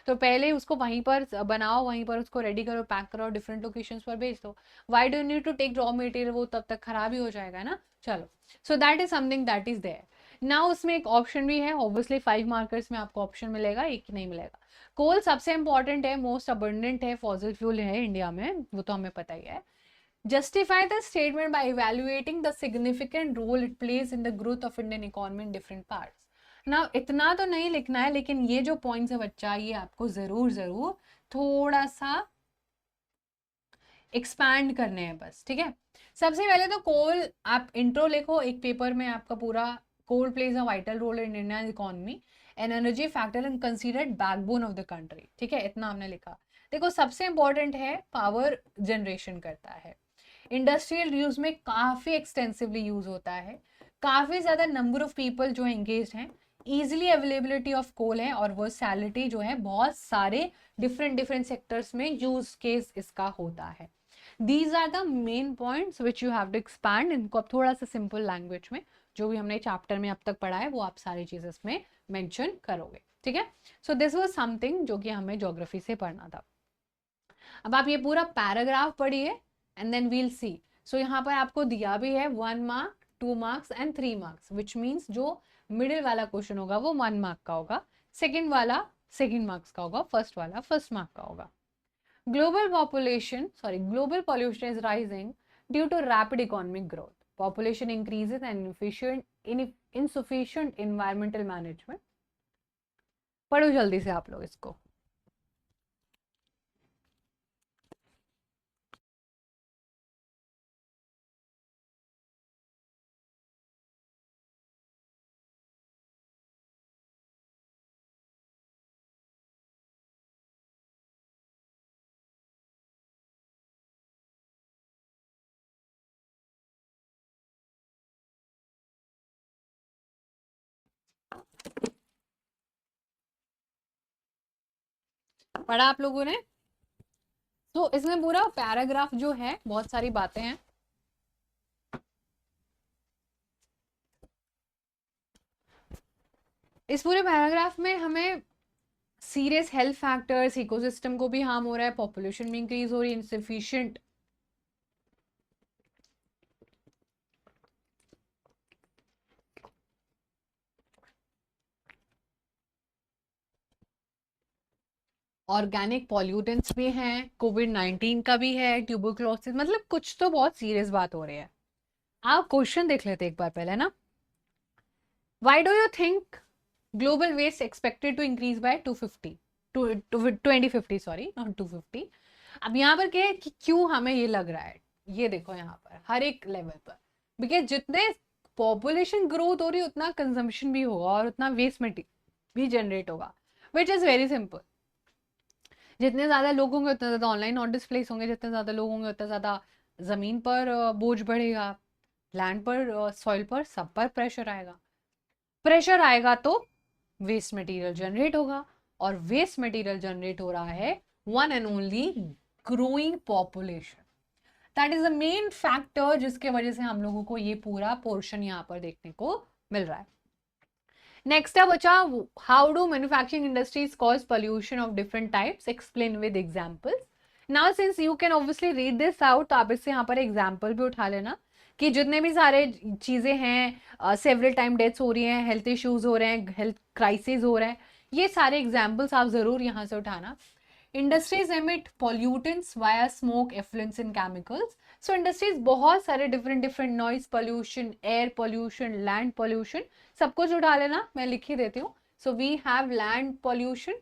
तो पहले उसको वहीं पर बनाओ, वहीं पर उसको रेडी करो, पैक करो, डिफरेंट लोकेशंस पर भेज दो। Why do need to take raw material, वो तब तक खराब ही हो जाएगा ना। चलो, so that is something that is there. Now उसमें एक ऑप्शन भी है, ऑब्वियसली 5 मार्कर्स में आपको ऑप्शन मिलेगा, एक ही नहीं मिलेगा। कोल सबसे इंपॉर्टेंट है, मोस्ट अबंडेंट है, फॉसिल फ्यूल है इंडिया में, वो तो हमें पता ही है। Justify the statement by evaluating the significant role it plays in the growth of Indian economy in different parts. ना इतना तो नहीं लिखना है, लेकिन ये जो पॉइंट्स है बच्चा, ये आपको जरूर जरूर थोड़ा सा एक्सपैंड करने हैं बस। ठीक है, सबसे पहले तो कोल, आप इंट्रो लिखो एक पेपर में आपका पूरा, coal plays a vital role in Indian economy an energy factor and considered backbone of the country. ठीक है, इतना हमने लिखा। देखो सबसे इंपॉर्टेंट है, पावर जनरेशन करता है, इंडस्ट्रियल यूज में काफी एक्सटेंसिवली यूज होता है, काफी ज्यादा नंबर ऑफ पीपल जो एंगेज हैं, इजिली अवेलेबिलिटी ऑफ कोल है और वर्सैलिटी जो है बहुत सारे डिफरेंट डिफरेंट सेक्टर्स में यूज केस इसका होता है। These are the main points which you have to expand. इनको अब थोड़ा सा सिंपल लैंग्वेज में, जो भी हमने चैप्टर में अब तक पढ़ा है वो आप सारी चीजें इसमें मेंशन करोगे। ठीक है, सो दिस वाज समथिंग जो कि हमें ज्योग्राफी से पढ़ना था। अब आप ये पूरा पैराग्राफ पढ़िए एंड देन वील सी। सो यहाँ पर आपको दिया भी है 1 mark, 2 marks and 3 marks, which means जो मिडिल वाला क्वेश्चन होगा वो 1 मार्क का होगा, सेकेंड वाला सेकेंड मार्क्स का होगा, फर्स्ट वाला फर्स्ट मार्क का होगा। Global pollution is rising due to rapid economic growth. Population increases and insufficient environmental management. पढ़ो जल्दी से आप लोग इसको। पढ़ा आप लोगों ने? तो इसमें पूरा पैराग्राफ जो है बहुत सारी बातें हैं। इस पूरे पैराग्राफ में हमें सीरियस हेल्थ फैक्टर्स, इकोसिस्टम को भी हार्म हो रहा है, पॉपुलेशन भी इंक्रीज हो रही है, इनसफिशिएंट ऑर्गेनिक पॉल्यूटेंट्स भी हैं, कोविड-19 का भी है, ट्यूबरक्लोसिस, मतलब कुछ तो बहुत सीरियस बात हो रही है। आप क्वेश्चन देख लेते एक बार पहले ना। Why do you think global waste expected to increase by 250 2050, sorry not 250। अब यहाँ पर क्या है कि क्यों हमें ये लग रहा है, ये देखो यहाँ पर हर एक लेवल पर, बिकॉज जितने पॉपुलेशन ग्रोथ हो रही है उतना कंजम्पशन भी होगा और उतना वेस्ट मटेरियल भी जनरेट होगा, विच इज वेरी सिंपल। जितने ज्यादा लोग होंगे उतना ज्यादा ऑनलाइन ऑर्डर्स प्लेस होंगे, जितने ज्यादा लोग होंगे उतना ज्यादा जमीन पर बोझ बढ़ेगा, लैंड पर, सॉइल पर, सब पर प्रेशर आएगा। प्रेशर आएगा तो वेस्ट मटेरियल जनरेट होगा, और वेस्ट मटेरियल जनरेट हो रहा है one and only growing population. That is the main factor जिसके वजह से हम लोगों को ये पूरा पोर्शन यहाँ पर देखने को मिल रहा है। नेक्स्ट है बच्चा, how do manufacturing industries cause pollution of different types, explain with examples. Now since you can obviously read this out, तो आप इससे यहाँ पर एग्जाम्पल भी उठा लेना कि जितने भी सारे चीजें हैं, सेवरल टाइम डेथ्स हो रही हैं, हेल्थ इश्यूज हो रहे हैं, हेल्थ क्राइसिस हो रहे हैं, ये सारे एग्जाम्पल्स आप जरूर यहाँ से उठाना। Industries emit pollutants via smoke, effluence and chemicals. So industries बहुत सारे different different noise pollution, air pollution, land pollution, सब कुछ उठा लेना, मैं लिख ही देती हूँ। So we have land pollution,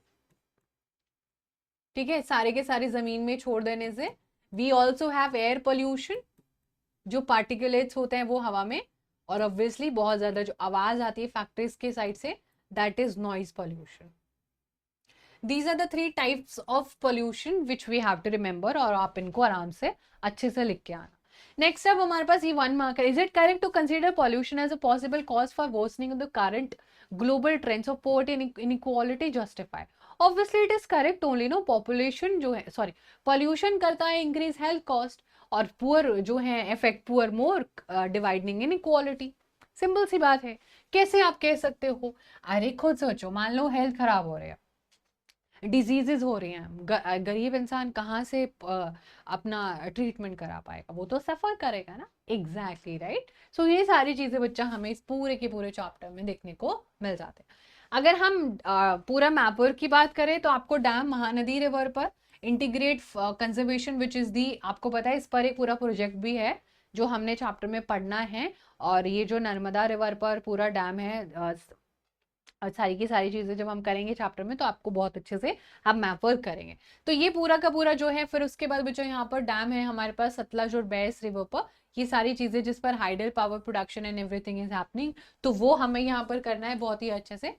ठीक है, सारे के सारे जमीन में छोड़ देने से। We also have air pollution, जो पार्टिकुलेट्स होते हैं वो हवा में, और ऑब्वियसली बहुत ज्यादा जो आवाज आती है फैक्ट्रीज के साइड से, that is noise pollution. These are the three types of pollution which we have to remember, और आप इनको आराम से अच्छे से लिख के आना। नेक्स्ट अब हमारे पास ये 1 मार्क है। Is it correct to consider pollution as a possible cause for worsening of the current global trends of poverty and inequality justify? Obviously it is correct only, no, population जो है, sorry, pollution करता है increase health cost, और poor जो है effect poor more, dividing inequality. Simple सी बात है। कैसे आप कह सकते हो? अरे खुद सोचो, मान लो हेल्थ खराब हो रही है, डिजीजेस हो रही हैं, गरीब इंसान कहाँ से अपना ट्रीटमेंट करा पाएगा? वो तो सफर करेगा ना। Exactly right. सो ये सारी चीजें बच्चा हमें इस पूरे के पूरे चैप्टर में देखने को मिल जाते हैं। अगर हम पूरा मैपर की बात करें तो आपको डैम महानदी रिवर पर integrate conservation which is the, आपको पता है इस पर एक पूरा प्रोजेक्ट भी है जो हमने चैप्टर में पढ़ना है। और ये जो नर्मदा रिवर पर पूरा डैम है, और सारी की सारी चीजें जब हम करेंगे चैप्टर में तो आपको बहुत अच्छे से हम मैप वर्क करेंगे। तो ये पूरा का पूरा जो है, फिर उसके बाद बच्चों यहाँ पर डैम है हमारे पास सतलज और बैस रिवर पर, ये सारी चीजें जिस पर hydel power production and everything is happening, तो वो हमें यहाँ पर करना है बहुत ही अच्छे से।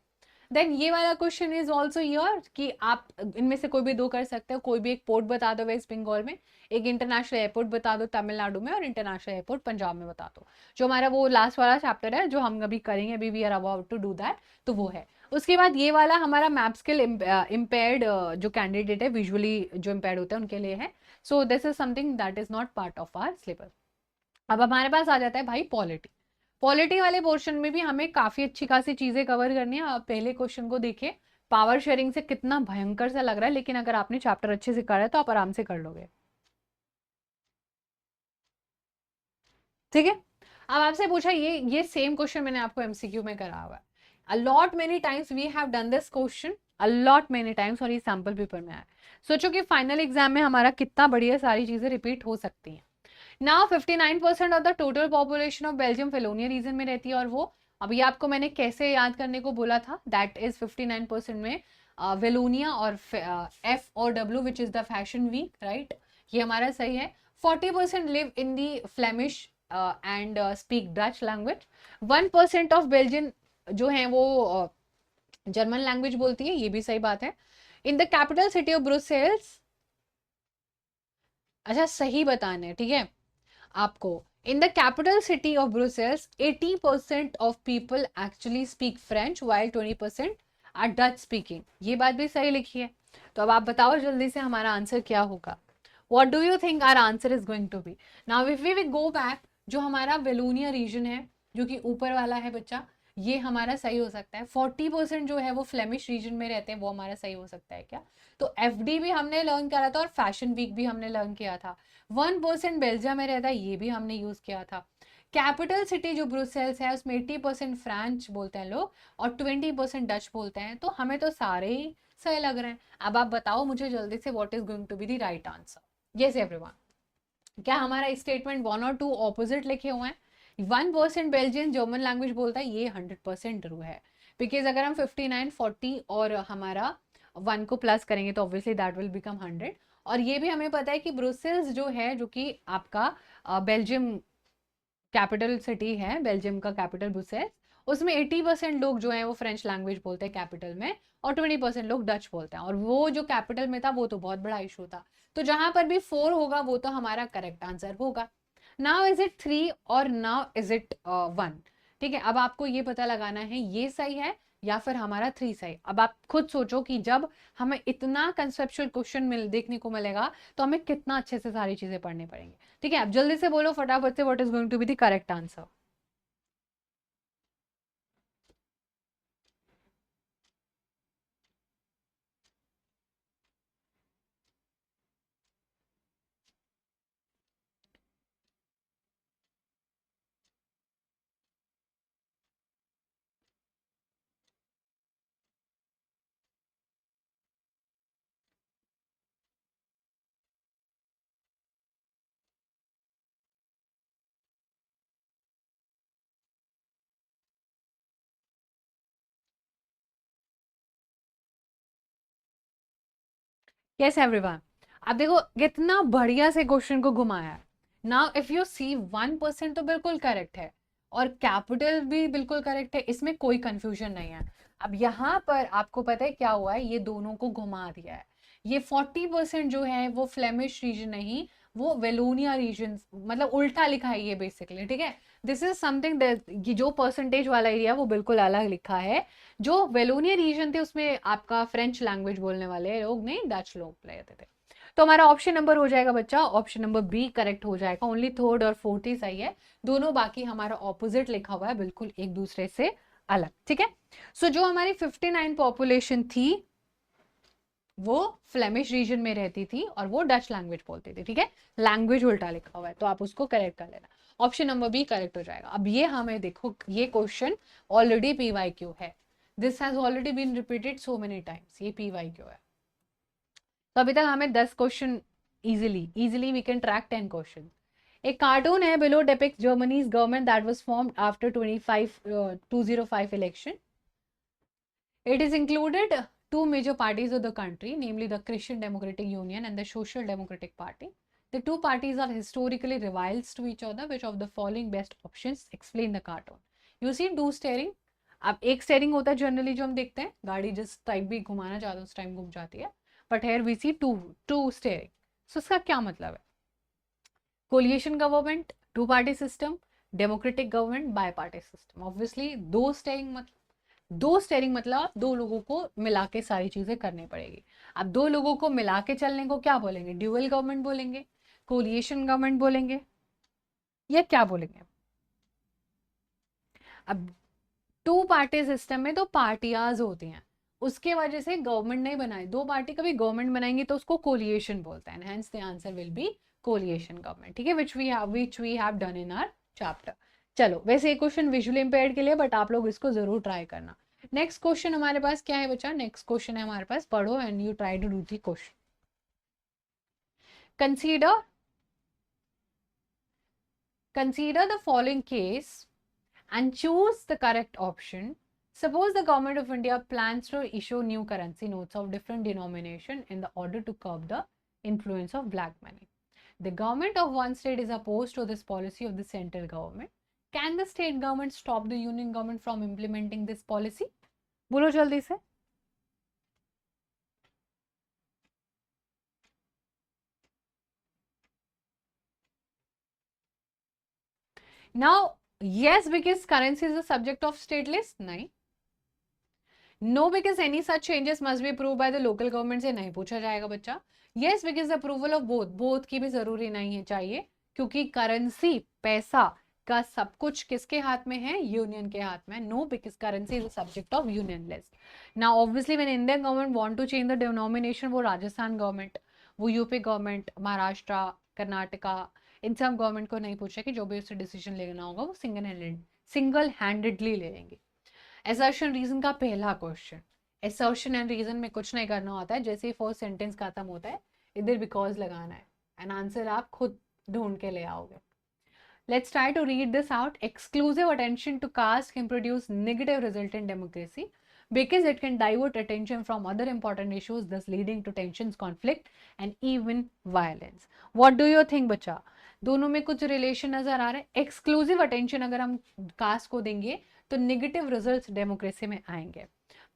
देन ये वाला क्वेश्चन इज ऑल्सो योर कि आप इनमें से कोई भी दो कर सकते हो, कोई भी एक पोर्ट बता दो वेस्ट बंगाल में, एक इंटरनेशनल एयरपोर्ट बता दो तमिलनाडु में, और इंटरनेशनल एयरपोर्ट पंजाब में बता दो। जो हमारा वो लास्ट वाला चैप्टर है जो हम अभी करेंगे, अभी we are about to do that, तो वो है। उसके बाद ये वाला हमारा मैप स्किल इम्पेयर्ड जो कैंडिडेट है, विजुअली जो इम्पेयर्ड होते हैं उनके लिए है। So this is something that is not part of our syllabus. अब हमारे पास आ जाता है भाई पॉलिटी। पॉलिटी वाले पोर्शन में भी हमें काफी अच्छी खासी चीजें कवर करनी है। आप पहले क्वेश्चन को देखिए, पावर शेयरिंग से कितना भयंकर सा लग रहा है, लेकिन अगर आपने चैप्टर अच्छे से करा है तो आप आराम से कर लोगे, ठीक है। अब आपसे पूछा, ये सेम क्वेश्चन मैंने आपको एमसीक्यू में करा हुआ है। A lot many times we have done this question, a lot many times, और ये सैंपल पेपर में आया। सोचो कि फाइनल एग्जाम में हमारा कितना बढ़िया सारी चीजें रिपीट हो सकती हैं। Now 59% of the total population of Belgium Wallonia region में रहती है, और वो अभी आपको मैंने कैसे याद करने को बोला था, दैट इज 59% में वेलोनिया और एफ और W which is the fashion week, right, ये हमारा सही है। 40% live in the Flemish and speak Dutch language. 1% of Belgian जो है वो जर्मन लैंग्वेज बोलती है, ये भी सही बात है। In the capital city of Brussels, अच्छा सही बताना है, ठीक है आपको। In the capital city of Brussels 80% of people actually speak French while 20% are Dutch speaking, ये बात भी सही लिखी है। तो अब आप बताओ जल्दी से हमारा आंसर क्या होगा। What do you think our answer is going to be. Now if we go back, जो हमारा वेलोनिया रीजन है जो कि ऊपर वाला है बच्चा, ये हमारा सही हो सकता है। 40% जो है वो फ्लेमिश रीजन में रहते हैं, वो हमारा सही हो सकता है क्या। तो एफडी भी हमने लर्न करा था और फैशन वीक भी हमने लर्न किया था। 1% बेल्जियम में रहता है, ये भी हमने यूज किया था। कैपिटल सिटी जो ब्रुसेल्स है उसमें 80% फ्रेंच बोलते हैं लोग और 20% डच बोलते हैं, तो हमें तो सारे ही सही लग रहे हैं। अब आप बताओ मुझे जल्दी से what is going to be the right answer. Yes everyone, क्या हमारा स्टेटमेंट 1 और 2 ऑपोजिट लिखे हुए हैं। 1% बेल्जियन जर्मन लैंग्वेज बोलता है, ये 100% ट्रू है, बिकॉज अगर हम 59, 40 और हमारा 1 को प्लस करेंगे तो ऑब्वियसली दैट विल बिकम 100। और ये भी हमें पता है कि ब्रुसेल्स जो है, जो कि आपका बेल्जियम कैपिटल सिटी है, बेल्जियम का कैपिटल ब्रुसेल्स, उसमें 80% लोग जो हैं वो फ्रेंच लैंग्वेज बोलते हैं कैपिटल में, और 20% लोग डच बोलते हैं, और वो जो कैपिटल में था वो तो बहुत बड़ा इशू था। तो जहां पर भी 4 होगा वो तो हमारा करेक्ट आंसर होगा। नाउ इज इट 3 और नाउ इज इट 1, ठीक है। अब आपको ये पता लगाना है ये सही है या फिर हमारा 3 सही। अब आप खुद सोचो कि जब हमें इतना कंसेप्चुअल क्वेश्चन देखने को मिलेगा तो हमें कितना अच्छे से सारी चीजें पढ़नी पड़ेंगी, ठीक है। आप जल्दी से बोलो फटाफट से what is going to be the correct answer. Yes everyone, अब देखो कितना बढ़िया से क्वेश्चन को घुमाया है। नाउ इफ यू सी 1% तो बिल्कुल करेक्ट है और कैपिटल भी बिल्कुल करेक्ट है, इसमें कोई कंफ्यूजन नहीं है। अब यहाँ पर आपको पता है क्या हुआ है, ये दोनों को घुमा दिया है। ये 40% जो है वो फ्लेमिश रीजन नहीं, वो वेलोनिया रीजन, मतलब उल्टा लिखा है ये बेसिकली, ठीक है। दिस इज समथिंग, ये जो परसेंटेज वाला एरिया वो बिल्कुल अलग लिखा है। जो वेलोनिया रीजन थे उसमें आपका फ्रेंच लैंग्वेज बोलने वाले लोग नहीं, डच लोग रहते थे। तो हमारा ऑप्शन नंबर हो जाएगा बच्चा, ऑप्शन नंबर बी करेक्ट हो जाएगा। ओनली थर्ड और फोर्थ ही सही है, दोनों बाकी हमारा ऑपोजिट लिखा हुआ है, बिल्कुल एक दूसरे से अलग, ठीक है। सो जो हमारी 59 पॉपुलेशन थी वो फ्लेमिश रीजन में रहती थी और वो डच लैंग्वेज बोलती थी, ठीक है। लैंग्वेज उल्टा लिखा हुआ है तो आप उसको करेक्ट कर लेना। ऑप्शन नंबर बी करेक्ट हो जाएगा। अब ये हमें देखो, ये क्वेश्चन ऑलरेडी पीवाईक्यू है, this has already been repeated so many times, ये पीवाईक्यू है। तो अभी तक हमें 10 question easily easily we can track 10 question. एक कार्टून है below depicts Germany's government that was formed after 205 election. It is included two major parties of the country, namely the Christian Democratic Union and the Social Democratic Party. The two parties are historically rivals to each other. Which of the following best options explain the cartoon? You see two steering. अब एक steering होता है generally जो हम देखते हैं, गाड़ी जिस टाइप भी घुमाना चाहते हैं उस टाइम घूम जाती है, but here we see two two steering. So इसका क्या मतलब है? Coalition government, two party system, democratic government, bi party system. Obviously दो स्टेयरिंग, मतलब दो स्टेयरिंग मतलब दो लोगों को मिला के सारी चीजें करनी पड़ेगी। अब दो लोगों को मिला के चलने को क्या बोलेंगे? ड्यूअल गवर्नमेंट बोलेंगे, कोलिएशन गवर्नमेंट बोलेंगे, या क्या बोलेंगे? अब टू पार्टी सिस्टम में तो पार्टियाज होती हैं, उसके वजह से गवर्नमेंट नहीं बनाई, दो पार्टी कभी गवर्नमेंट बनाएंगी तो उसको कोलिएशन बोलते हैं, hence the answer will be coalition government, ठीक है, which we have done in our chapter. चलो, वैसे ये क्वेश्चन विजुअली इंपेयर्ड के लिए, बट आप लोग इसको जरूर ट्राई करना। नेक्स्ट क्वेश्चन हमारे पास क्या है बच्चा? नेक्स्ट क्वेश्चन है हमारे पास, पढ़ो and you try to do the question. Consider consider the following case and choose the correct option. Suppose the government of India plans to issue new currency notes of different denomination in the order to curb the influence of black money. The government of one state is opposed to this policy of the central government. Can the state government stop the union government from implementing this policy? बोलो जल्दी से. Now, yes, because currency is the subject of state list. नहीं. No, because any such changes must be approved by the local government से नहीं पूछा जाएगा बच्चा. Yes, because the approval of both की भी जरूरी नहीं है चाहिए, क्योंकि करेंसी पैसा का सब कुछ किसके हाथ में है? यूनियन के हाथ में. No, because currency is a subject of union list. Now, obviously, when Indian government want to change the denomination, वो राजस्थान गवर्नमेंट, वो यूपी गवर्नमेंट, महाराष्ट्र, कर्नाटका, इन सब गवर्नमेंट को नहीं पूछा कि जो भी उससे डिसीजन लेना होगा वो सिंगल हैंडेडली ले लेंगे. असर्शन रीजन का पहला क्वेश्चन. असर्शन एंड रीजन में कुछ नहीं करना होता है, जैसे ही फर्स्ट सेंटेंस खत्म होता है इधर बिकॉज लगाना है एंड आंसर आप खुद ढूंढ के ले आओगे. Let's try to read this out. Exclusive attention to caste can produce negative result in democracy because it can divert attention from other important issues, thus leading to tensions, conflict and even violence. What do you think बच्चा? दोनों में कुछ relation नजर आ रहा है. Exclusive attention अगर हम cast को देंगे तो नेगेटिव रिजल्ट्स डेमोक्रेसी में आएंगे,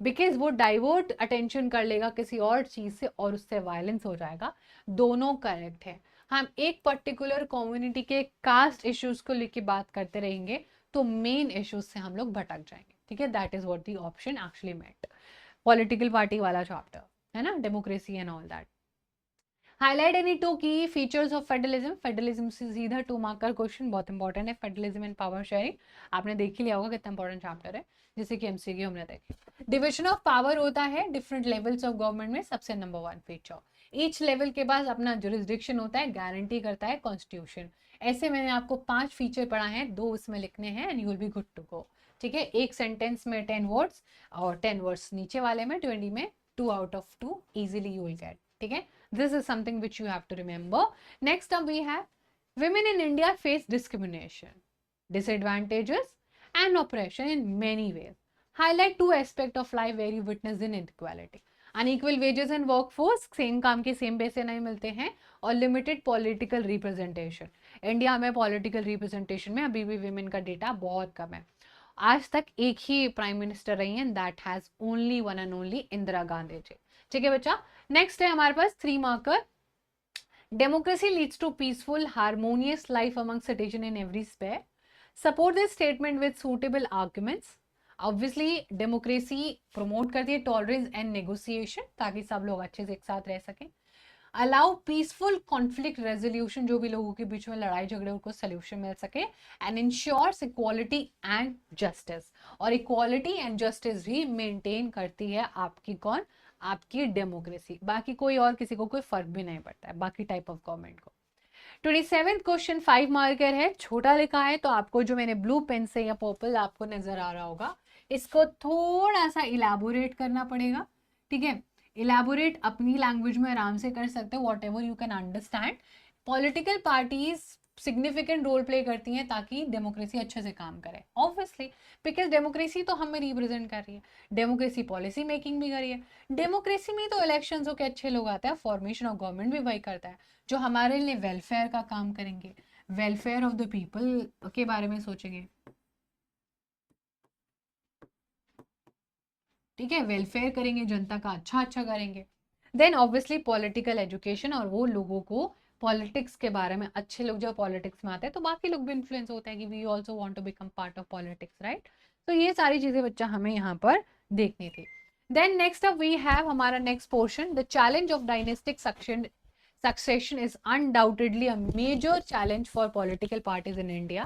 बिकॉज वो डाइवर्ट अटेंशन कर लेगा किसी और चीज से और उससे वायलेंस हो जाएगा. दोनों करेक्ट है. हम एक पर्टिकुलर कम्युनिटी के कास्ट इश्यूज को लेके बात करते रहेंगे तो मेन इश्यूज से हम लोग भटक जाएंगे. ठीक है, that is what the option actually meant. Political party वाला चैप्टर है ना, democracy and all that. Highlight any two की फीचर्स ऑफ फेडरलिज्म. फेडरलिज्म से सीधा 2 मार्क का क्वेश्चन बहुत इंपॉर्टेंट है. फेडरलिज्म एंड पावर शेयरिंग आपने देख ही लिया होगा कितना इंपॉर्टेंट चैप्टर है, जैसे कि एमसीक्यू हमने देखे. डिविजन ऑफ पावर होता है डिफरेंट लेवल्स ऑफ गवर्नमेंट में. सबसे नंबर 1 फीचर, ईच लेवल के पास अपना जुरिस्डिक्शन होता है, गारंटी करता है कॉन्स्टिट्यूशन. ऐसे मैंने आपको 5 फीचर पढ़ा है, 2 उसमें लिखने हैं and you will be good to go. ठीक है, एक सेंटेंस में 10 वर्ड्स और 10 वर्ड्स नीचे वाले में 20 में 2 out of 2 easily you will get. ठीक है, this is something which you have to remember. Next up we have women in India face discrimination, disadvantages and oppression in many ways. Highlight 2 aspects of life where you witness inequality. Unequal wages and workforce, same काम के same पैसे नहीं मिलते हैं, और limited political representation. India में political representation में अभी भी विमेन का डेटा बहुत कम है. आज तक एक ही प्राइम मिनिस्टर रही हैं, that has only one and only Indira Gandhi ji. ठीक है बच्चा. नेक्स्ट है हमारे पास 3 marker. Democracy leads to peaceful harmonious life among citizen in every sphere. Support this statement with suitable arguments. Obviously democracy promote करती है टॉलरेंस एंड नेगोशिएशन, ताकि सब लोग अच्छे से एक साथ रह सकें. अलाउ पीसफुल कॉन्फ्लिक्ट रेजोल्यूशन, जो भी लोगों के बीच में लड़ाई झगड़े को सोल्यूशन मिल सके. And ensures equality and justice. और इक्वालिटी एंड जस्टिस भी मेंटेन करती है आपकी कौन? आपकी डेमोक्रेसी. बाकी कोई और किसी को कोई फर्क भी नहीं पड़ता है बाकी टाइप ऑफ गवर्नमेंट को. 27th क्वेश्चन 5 मार्कर है, छोटा लिखा है, तो आपको जो मैंने ब्लू पेन से या पर्पल आपको नजर आ रहा होगा, इसको थोड़ा सा इलैबोरेट करना पड़ेगा. ठीक है, इलैबोरेट अपनी लैंग्वेज में आराम से कर सकते हो, whatever you can understand. Political parties significant role play करती हैं ताकि डेमोक्रेसी अच्छे से काम करे, ऑब्वियसली, बिकॉज डेमोक्रेसी तो हमें रिप्रेजेंट कर रही है, डेमोक्रेसी पॉलिसी मेकिंग भी कर रही है. डेमोक्रेसी में तो इलेक्शंस हो के अच्छे लोग आते हैं, फॉर्मेशन ऑफ गवर्नमेंट भी वही करता है जो हमारे लिए वेलफेयर का काम करेंगे, वेलफेयर ऑफ द पीपल के बारे में सोचेंगे. ठीक है, वेलफेयर करेंगे, जनता का अच्छा करेंगे. देन ऑब्वियसली पॉलिटिकल एजुकेशन, और वो लोगों को पॉलिटिक्स के बारे में, अच्छे लोग जब पॉलिटिक्स में आते हैं तो बाकी लोग भी इन्फ्लुएंस होते हैं कि we also want to become part of politics, right. तो ये सारी चीजें बच्चा हमें यहाँ पर देखनी थी. Then next up we have हमारा next portion, the challenge of dynastic succession is undoubtedly a major challenge for political parties in India.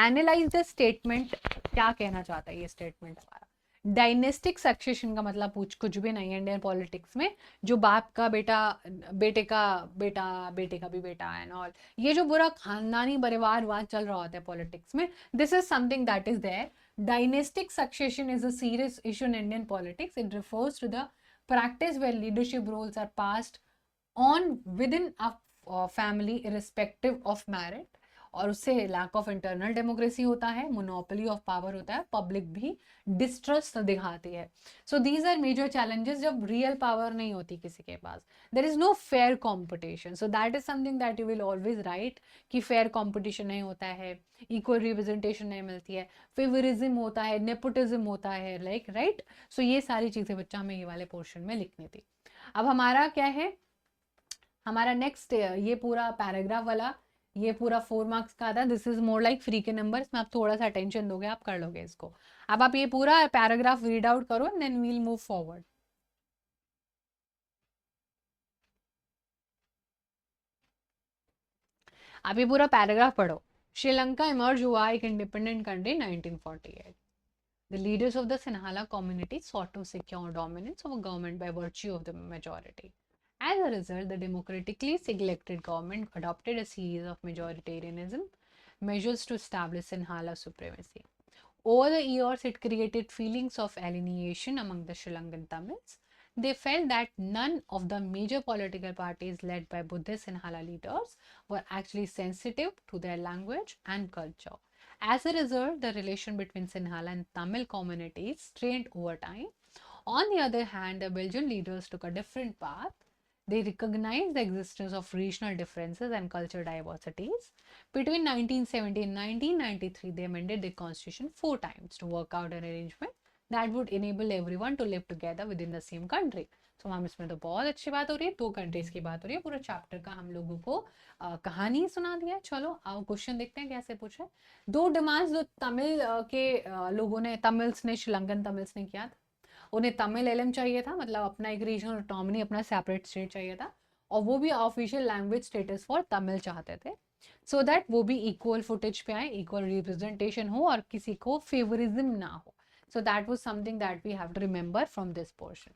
Analyze the statement. क्या कहना चाहता है ये स्टेटमेंट हमारा? डायनेस्टिक सक्सेशन का मतलब कुछ भी नहीं है इंडियन पॉलिटिक्स में, जो बाप का बेटा, बेटे का बेटा, बेटे का भी बेटा एंड ऑल, ये जो बुरा खानदानी परिवारवाद चल रहा होता है पॉलिटिक्स में, this is something that is there. Dynastic succession is a serious issue in Indian politics. It refers to the practice where leadership roles are passed on within a family irrespective of merit. और उससे lack of internal democracy होता है, monopoly of power होता है, public भी distrust दिखाती है. So these are major challenges जब रियल पावर नहीं होती किसी के पास. There is no fair competition. So that is something that you will always write कि फेयर कॉम्पिटिशन नहीं होता है, इक्वल रिप्रेजेंटेशन नहीं मिलती है, फेवरिज्म होता है, नेपोटिज्म होता है, लाइक राइट. सो ये सारी चीजें बच्चा हमें ये वाले पोर्शन में लिखनी थी. अब हमारा क्या है, हमारा नेक्स्ट ये पूरा पैराग्राफ वाला, ये पूरा 4 मार्क्स का था. This is more like free के नंबर, इसमें आप थोड़ा सा अटेंशन दोगे आप कर लोगे इसको. अब आप ये पूरा पैराग्राफ रीड आउट करो and then we'll move forward. आप ये पूरा पैराग्राफ पढ़ो. श्रीलंका इमर्ज हुआ एक independent country 1948. The leaders of the Sinhala community sought to secure dominance of a government by virtue of the majority. As a result, the democratically elected government adopted a series of majoritarianism measures to establish Sinhala supremacy. Over the years, it created feelings of alienation among the Sri Lankan Tamils. They felt that none of the major political parties led by Buddhist Sinhala leaders were actually sensitive to their language and culture. As a result, the relation between Sinhala and Tamil communities strained over time. On the other hand, the Belgian leaders took a different path. They recognized the existence of regional differences and cultural diversities. Between 1970 and 1993, they amended the constitution 4 times to work out an arrangement that would enable everyone to live together within the same country. So ma'am इसमें तो बहुत अच्छी बात हो रही है, 2 countries की बात हो रही है, पूरा चैप्टर का हम लोगों को कहानी सुना दिया. चलो आओ क्वेश्चन देखते हैं कैसे पूछे. 2 डिमांड्स जो तमिल के लोगों ने, तमिल्स ने, श्रीलंकन तमिल्स ने किया था. उन्हें तमिल एलएम चाहिए था, मतलब अपना एक रीजनल ऑटोनॉमी, अपना सेपरेट स्टेट चाहिए था, और वो भी official language status for Tamil चाहते थे, सो दैट वो भी इक्वल फुटेज पे आए, इक्वल रिप्रेजेंटेशन हो और किसी को फेवरिज्म ना हो. So that was something that we have to remember from this portion.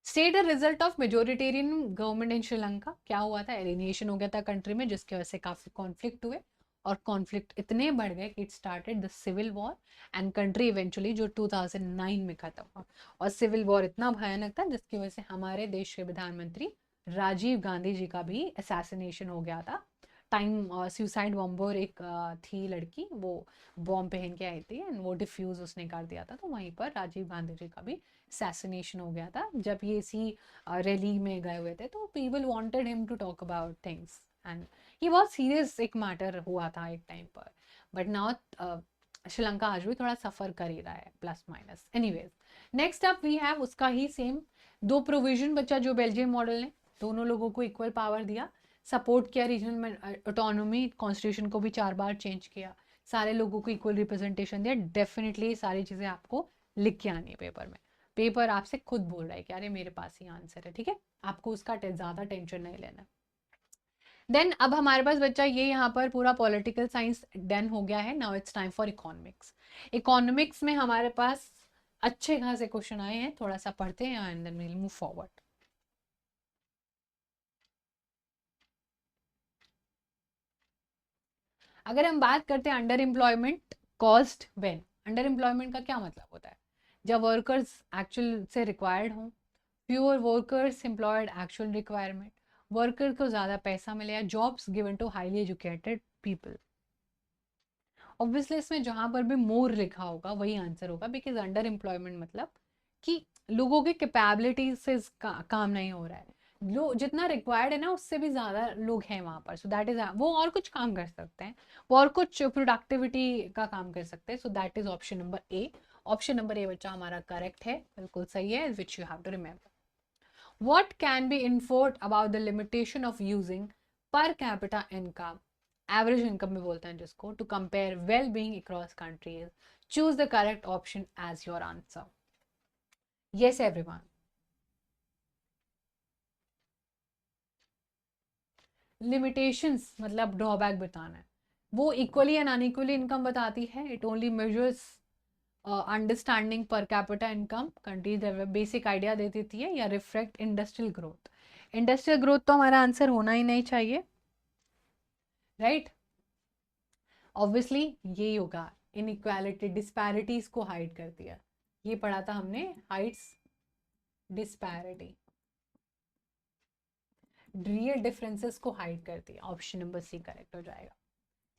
State the result of majoritarian government in Sri Lanka. क्या हुआ था, एलिनिएशन हो गया था कंट्री में, जिसकी वजह से काफी कॉन्फ्लिक्ट हुए, और कॉन्फ्लिक्ट इतने बढ़ गए कि it started the civil war and country eventually जो 2009 में खत्म हुआ. और सिविल वॉर इतना भयानक था जिसकी वजह से हमारे देश के प्रधानमंत्री राजीव गांधी जी का भी असैसिनेशन हो गया था. टाइम सुसाइड बॉम्बर एक थी लड़की, वो बॉम्ब पहन के आई थी एंड वो डिफ्यूज उसने कर दिया था, तो वहीं पर राजीव गांधी जी का भी असैसिनेशन हो गया था. जब ये इसी रैली में गए हुए थे तो people wanted him to talk about things and ये बहुत सीरियस एक मैटर हुआ था एक टाइम पर. बट नाउ श्रीलंका आज भी थोड़ा सफर कर ही रहा है, plus minus. Anyways, next up we have उसका ही सेम 2 प्रोविजन बच्चा जो बेल्जियम मॉडल ने दोनों लोगों को इक्वल पावर दिया, सपोर्ट किया रीजनल में ऑटोनॉमी, कॉन्स्टिट्यूशन को भी 4 बार चेंज किया, सारे लोगों को इक्वल रिप्रेजेंटेशन दिया. डेफिनेटली ये सारी चीजें आपको लिख के आनी है पेपर में. पेपर आपसे खुद बोल रहा है कि अरे मेरे पास ही आंसर है, ठीक है, आपको उसका ज्यादा टेंशन नहीं लेना. देन अब हमारे पास बच्चा ये यहाँ पर पूरा पॉलिटिकल साइंस डन हो गया है. Now it's time for economics. Economics में हमारे पास अच्छे खासे क्वेश्चन आए हैं, थोड़ा सा पढ़ते हैं and then we will move forward. अगर हम बात करते हैं underemployment caused when, underemployment का क्या मतलब होता है, जब वर्कर्स एक्चुअल से रिक्वायर्ड हों, fewer workers employed actual requirement, worker को ज़्यादा पैसा मिले, या jobs given to highly educated people. Obviously इसमें जहां पर भी मोर लिखा होगा वही आंसर होगा, बिकॉज अंडर एम्प्लॉयमेंट मतलब कि लोगों के कैपेबिलिटीज से काम नहीं हो रहा है, जितना रिक्वायर्ड है ना उससे भी ज्यादा लोग हैं वहां पर. सो दैट इज, वो और कुछ काम कर सकते हैं, वो और कुछ प्रोडक्टिविटी का काम कर सकते हैं. So that is option number A. Option number A बच्चा हमारा करेक्ट है, बिल्कुल सही है, which you have to remember. What can be inferred about the limitation of using per capita income, average income में बोलते हैं जिसको, to compare well-being across countries? Choose the correct option as your answer. Yes, everyone. Limitations मतलब drawback बताना है. वो equally and unequally income बताती है. It only measures understanding per capita income countries, basic idea दे देती है, या reflect industrial growth. Industrial growth तो हमारा आंसर होना ही नहीं चाहिए, राइट. ऑब्वियसली यही होगा, इनइक्वालिटी डिस्पैरिटीज को हाइड करती है. ये पढ़ा था हमने, हाइट्स डिस्पैरिटी, रियल डिफरेंसेस को हाइड करती है. ऑप्शन नंबर सी करेक्ट हो जाएगा.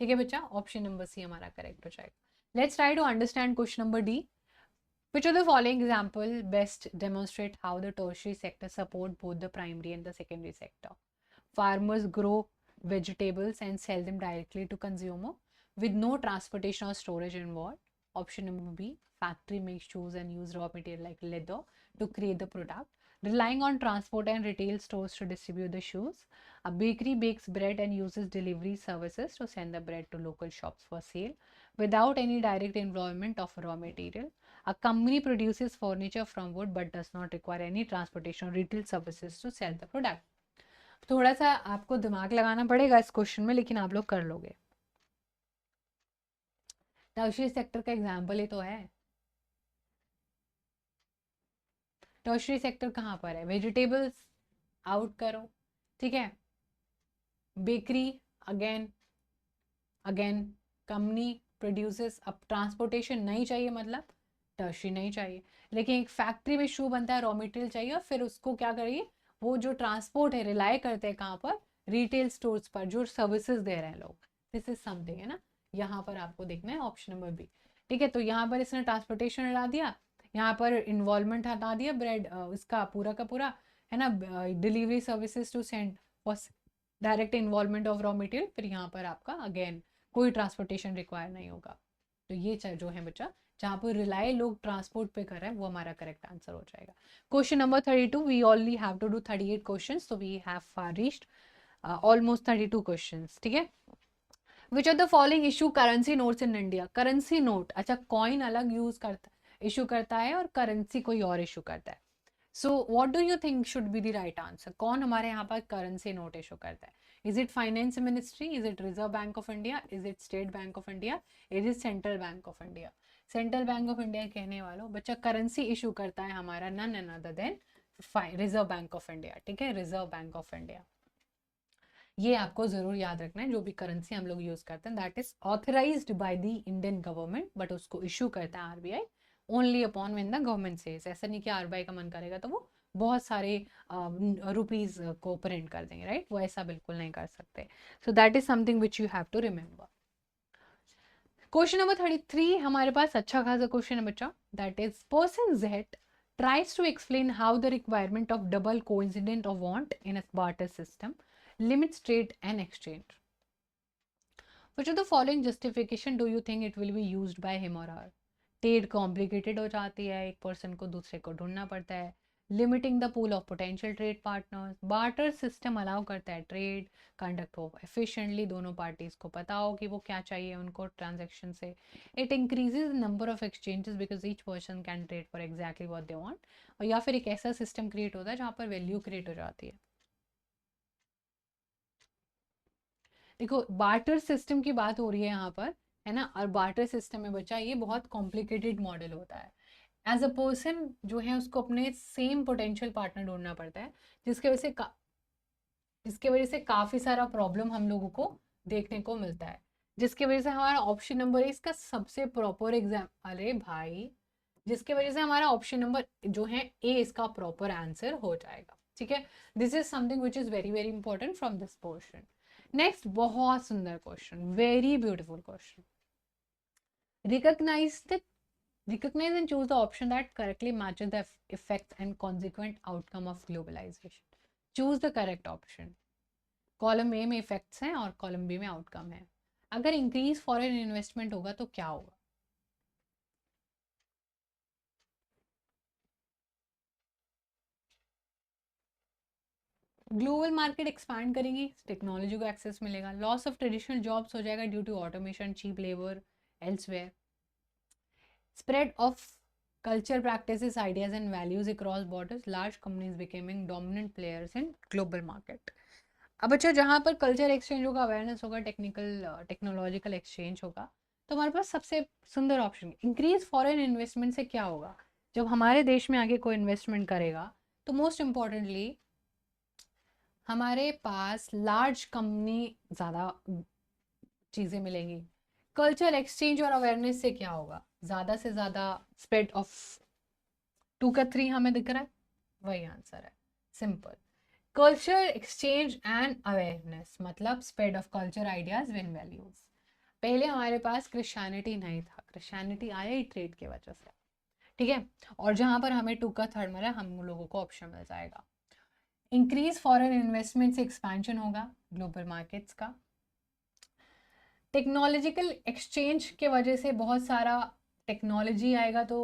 ठीक है बच्चा, ऑप्शन नंबर सी हमारा करेक्ट हो जाएगा। Let's try to understand question number D. Which of the following example best demonstrate how the tertiary sector support both the primary and the secondary sector? Farmers grow vegetables and sell them directly to consumer with no transportation or storage involved. Option number B, factory makes shoes and use raw material like leather to create the product, relying on transport and retail stores to distribute the shoes. A bakery bakes bread and uses delivery services to send the bread to local shops for sale without any direct involvement of raw material. A company produces furniture from wood but does not require any transportation or retail services to sell the product. थोड़ा सा आपको दिमाग लगाना पड़ेगा इस question में, लेकिन आप लोग कर लोगे। टर्शियरी सेक्टर का एग्जांपल ही तो है। टर्शियरी सेक्टर कहाँ पर है? वेजिटेबल्स आउट करो, ठीक है। Bakery again again company produces, अब ट्रांसपोर्टेशन नहीं चाहिए मतलब टर्शियरी नहीं चाहिए। लेकिन एक फैक्ट्री में शू बनता है, रॉ मटेरियल चाहिए, और फिर उसको क्या करिए, वो जो ट्रांसपोर्ट है रिलाई करते हैं कहाँ पर? रिटेल स्टोर्स पर, जो सर्विसेज दे रहे हैं लोग। दिस इज समथिंग, है ना। यहाँ पर आपको देखना है ऑप्शन नंबर बी, ठीक है। तो यहाँ पर इसने ट्रांसपोर्टेशन हटा दिया, यहाँ पर इन्वॉल्वमेंट हटा दिया, ब्रेड इसका पूरा का पूरा, है ना। Delivery services to send, direct involvement of raw material, फिर यहाँ पर आपका अगेन कोई ट्रांसपोर्टेशन रिक्वायर नहीं होगा। तो ये जो है बच्चा, जहाँ पर रिलाई लोग ट्रांसपोर्ट पे कर रहे हैं, वो हमारा करेक्ट आंसर हो जाएगा। Question number 32, we only have to do 38 questions, तो we have reached almost 32 questions, ठीक है। Which of the following issue currency notes in India? Currency note, अच्छा कॉइन अलग यूज करता इशू करता है और करेंसी कोई और इशू करता है। So what do you think should be the right answer? कौन हमारे यहाँ पर करेंसी नोट इशू करता है? Is it finance ministry, is it Reserve Bank of India, is it State Bank of India, is it Central Bank of India? Central Bank of India कहने वालों बच्चा, currency issue करता है हमारा none other than Reserve Bank of India, ठीक है, reserve Bank of India. ये आपको जरूर याद रखना है, जो भी करेंसी हम लोग यूज करते हैं that is authorised by the Indian government, but उसको इशू करता है RBI only upon when the government says. ऐसा नहीं कि आरबीआई का मन करेगा तो वो बहुत सारे रुपीज को प्रिंट कर देंगे, राइट। वो ऐसा बिल्कुल नहीं कर सकते। So that is something which you have to remember. Question number 33 हमारे पास अच्छा खासा क्वेश्चन है बच्चा, that is person Z tries to explain how the requirement of double coincident of want in a barter system limits trade and exchange. Which of the following justification do you think it will be used by him or her? Trade complicated हो जाती है, एक person को दूसरे को ढूंढना पड़ता है, limiting the pool of potential trade partners, barter system allow करता है ट्रेड कंडक्ट हो एफिशिएंटली, दोनों पार्टीज को पता हो कि वो क्या चाहिए उनको ट्रांजैक्शन से, it increases number of exchanges because each person can trade for exactly what they want, और या फिर एक ऐसा सिस्टम क्रिएट होता है जहाँ पर वैल्यू क्रिएट हो जाती है। देखो बार्टर सिस्टम की बात हो रही है यहाँ पर, है ना। और बार्टर सिस्टम में बच्चा ये बहुत कॉम्प्लिकेटेड मॉडल होता है। एज अ पर्सन जो है उसको अपने सेम पोटेंशियल पार्टनर ढूंढना पड़ता है, जिसके वजह से जिसके वजह से काफी सारा प्रॉब्लम हम लोगों को देखने को मिलता है, जिसकी वजह से हमारा ऑप्शन नंबर है इसका सबसे प्रॉपर एग्जाम, अरे भाई, जिसके वजह से हमारा ऑप्शन नंबर जो है ए इसका प्रॉपर आंसर हो जाएगा, ठीक है। This is something which is very very important from this portion. Next बहुत सुंदर क्वेश्चन, very beautiful question. Recognise the recognize and choose the option that correctly matches the effects and consequent outcome of globalization. Choose the correct option. Column A में effects हैं और column B में outcome है। अगर increase foreign investment होगा तो क्या होगा? ग्लोबल मार्केट एक्सपैंड करेंगी, टेक्नोलॉजी को एक्सेस मिलेगा, लॉस ऑफ ट्रेडिशनल जॉब्स हो जाएगा due to automation, cheap labour elsewhere, spread of culture practices, ideas and values across borders, large companies becoming dominant players in global market. अब अच्छा जहाँ पर culture exchange होगा, awareness होगा, technological exchange होगा, तो हमारे पास सबसे सुंदर ऑप्शन इंक्रीज फॉरेन इन्वेस्टमेंट से क्या होगा? जब हमारे देश में आगे कोई इन्वेस्टमेंट करेगा तो मोस्ट इम्पॉर्टेंटली हमारे पास लार्ज कंपनी ज़्यादा चीज़ें मिलेंगी। कल्चर एक्सचेंज और अवेयरनेस से क्या होगा? ज़्यादा से ज़्यादा स्प्रेड ऑफ 2 का 3 हमें दिख रहा है, वही आंसर है, simple. Culture exchange and awareness मतलब spread of culture ideas and values. पहले हमारे पास क्रिश्चियनिटी नहीं था, क्रिश्चियनिटी आया ही ट्रेड की वजह से, ठीक है। और जहां पर हमें 2 का 3rd मिला, हम लोगों को ऑप्शन मिल जाएगा। इंक्रीज फॉरेन इन्वेस्टमेंट से एक्सपेंशन होगा ग्लोबल मार्केट्स का। टेक्नोलॉजिकल एक्सचेंज के वजह से बहुत सारा टेक्नोलॉजी आएगा तो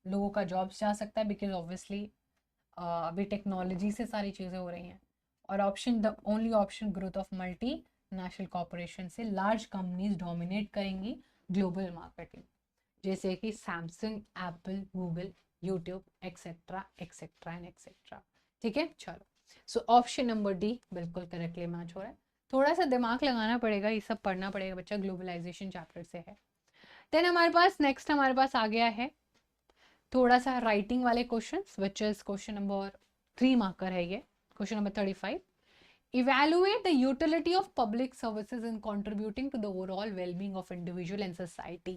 लोगों का जॉब्स जा सकता है, बिकॉज ऑब्वियसली अभी टेक्नोलॉजी से सारी चीज़ें हो रही हैं। और option, the only option, growth of multi national corporation से लार्ज कंपनीज डोमिनेट करेंगी ग्लोबल मार्केटिंग, जैसे कि Samsung, Apple, Google, YouTube, etcetera etcetera and etcetera, ठीक है। चलो, सो ऑप्शन नंबर डी बिल्कुल करेक्टली मैच हो रहा है। थोड़ा सा दिमाग लगाना पड़ेगा, ये सब पढ़ना पड़ेगा बच्चा, ग्लोबलाइजेशन चैप्टर से है। देन हमारे पास नेक्स्ट हमारे पास आ गया है थोड़ा सा राइटिंग वाले questions, which is question number 3 marker है ये, question number 35। Evaluate the utility of public services in contributing to the overall well-being of individual and society.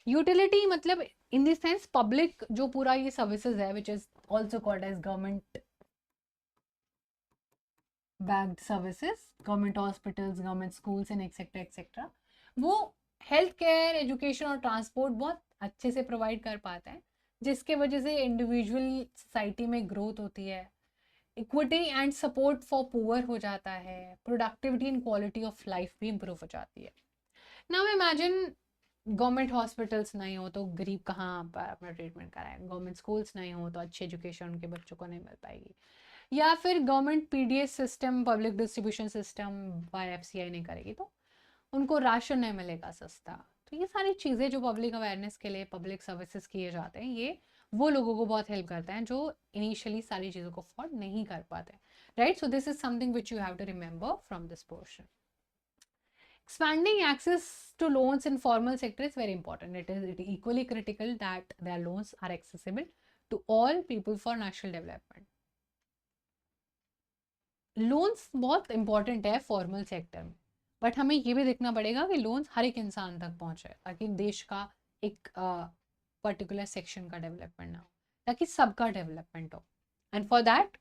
Utility मतलब in the sense public जो पूरा ये services है, which is also called as government backed services, government hospitals, government schools and etc etc, वो health care, education और transport बहुत अच्छे से प्रोवाइड कर पाता है, जिसके वजह से इंडिविजुअल सोसाइटी में ग्रोथ होती है, equity and support for poor हो जाता है, productivity and quality of life भी इंप्रूव हो जाती है। नाउ इमेजिन गवर्नमेंट हॉस्पिटल्स नहीं हो तो गरीब कहाँ पर अपना ट्रीटमेंट कराए, गवर्नमेंट स्कूल्स नहीं हो तो अच्छी एजुकेशन उनके बच्चों को नहीं मिल पाएगी, या फिर government PDS system, public distribution system YFCI नहीं करेगी तो उनको राशन नहीं मिलेगा सस्ता। तो ये सारी चीज़ें जो पब्लिक अवेयरनेस के लिए पब्लिक सर्विसेज किए जाते हैं, ये वो लोगों को बहुत हेल्प करते हैं जो इनिशियली सारी चीज़ों को अफोर्ड नहीं कर पाते, right. So this is something which you have to remember from this portion. Expanding access to loans in formal sector is very important. It is equally critical that their loans are accessible to all people for national development. Loans बहुत important है formal sector में, but हमें ये भी देखना पड़ेगा कि loans हर एक इंसान तक पहुंचे, ताकि देश का एक पर्टिकुलर सेक्शन का डेवलपमेंट ना हो, ताकि सबका डेवलपमेंट हो। And for that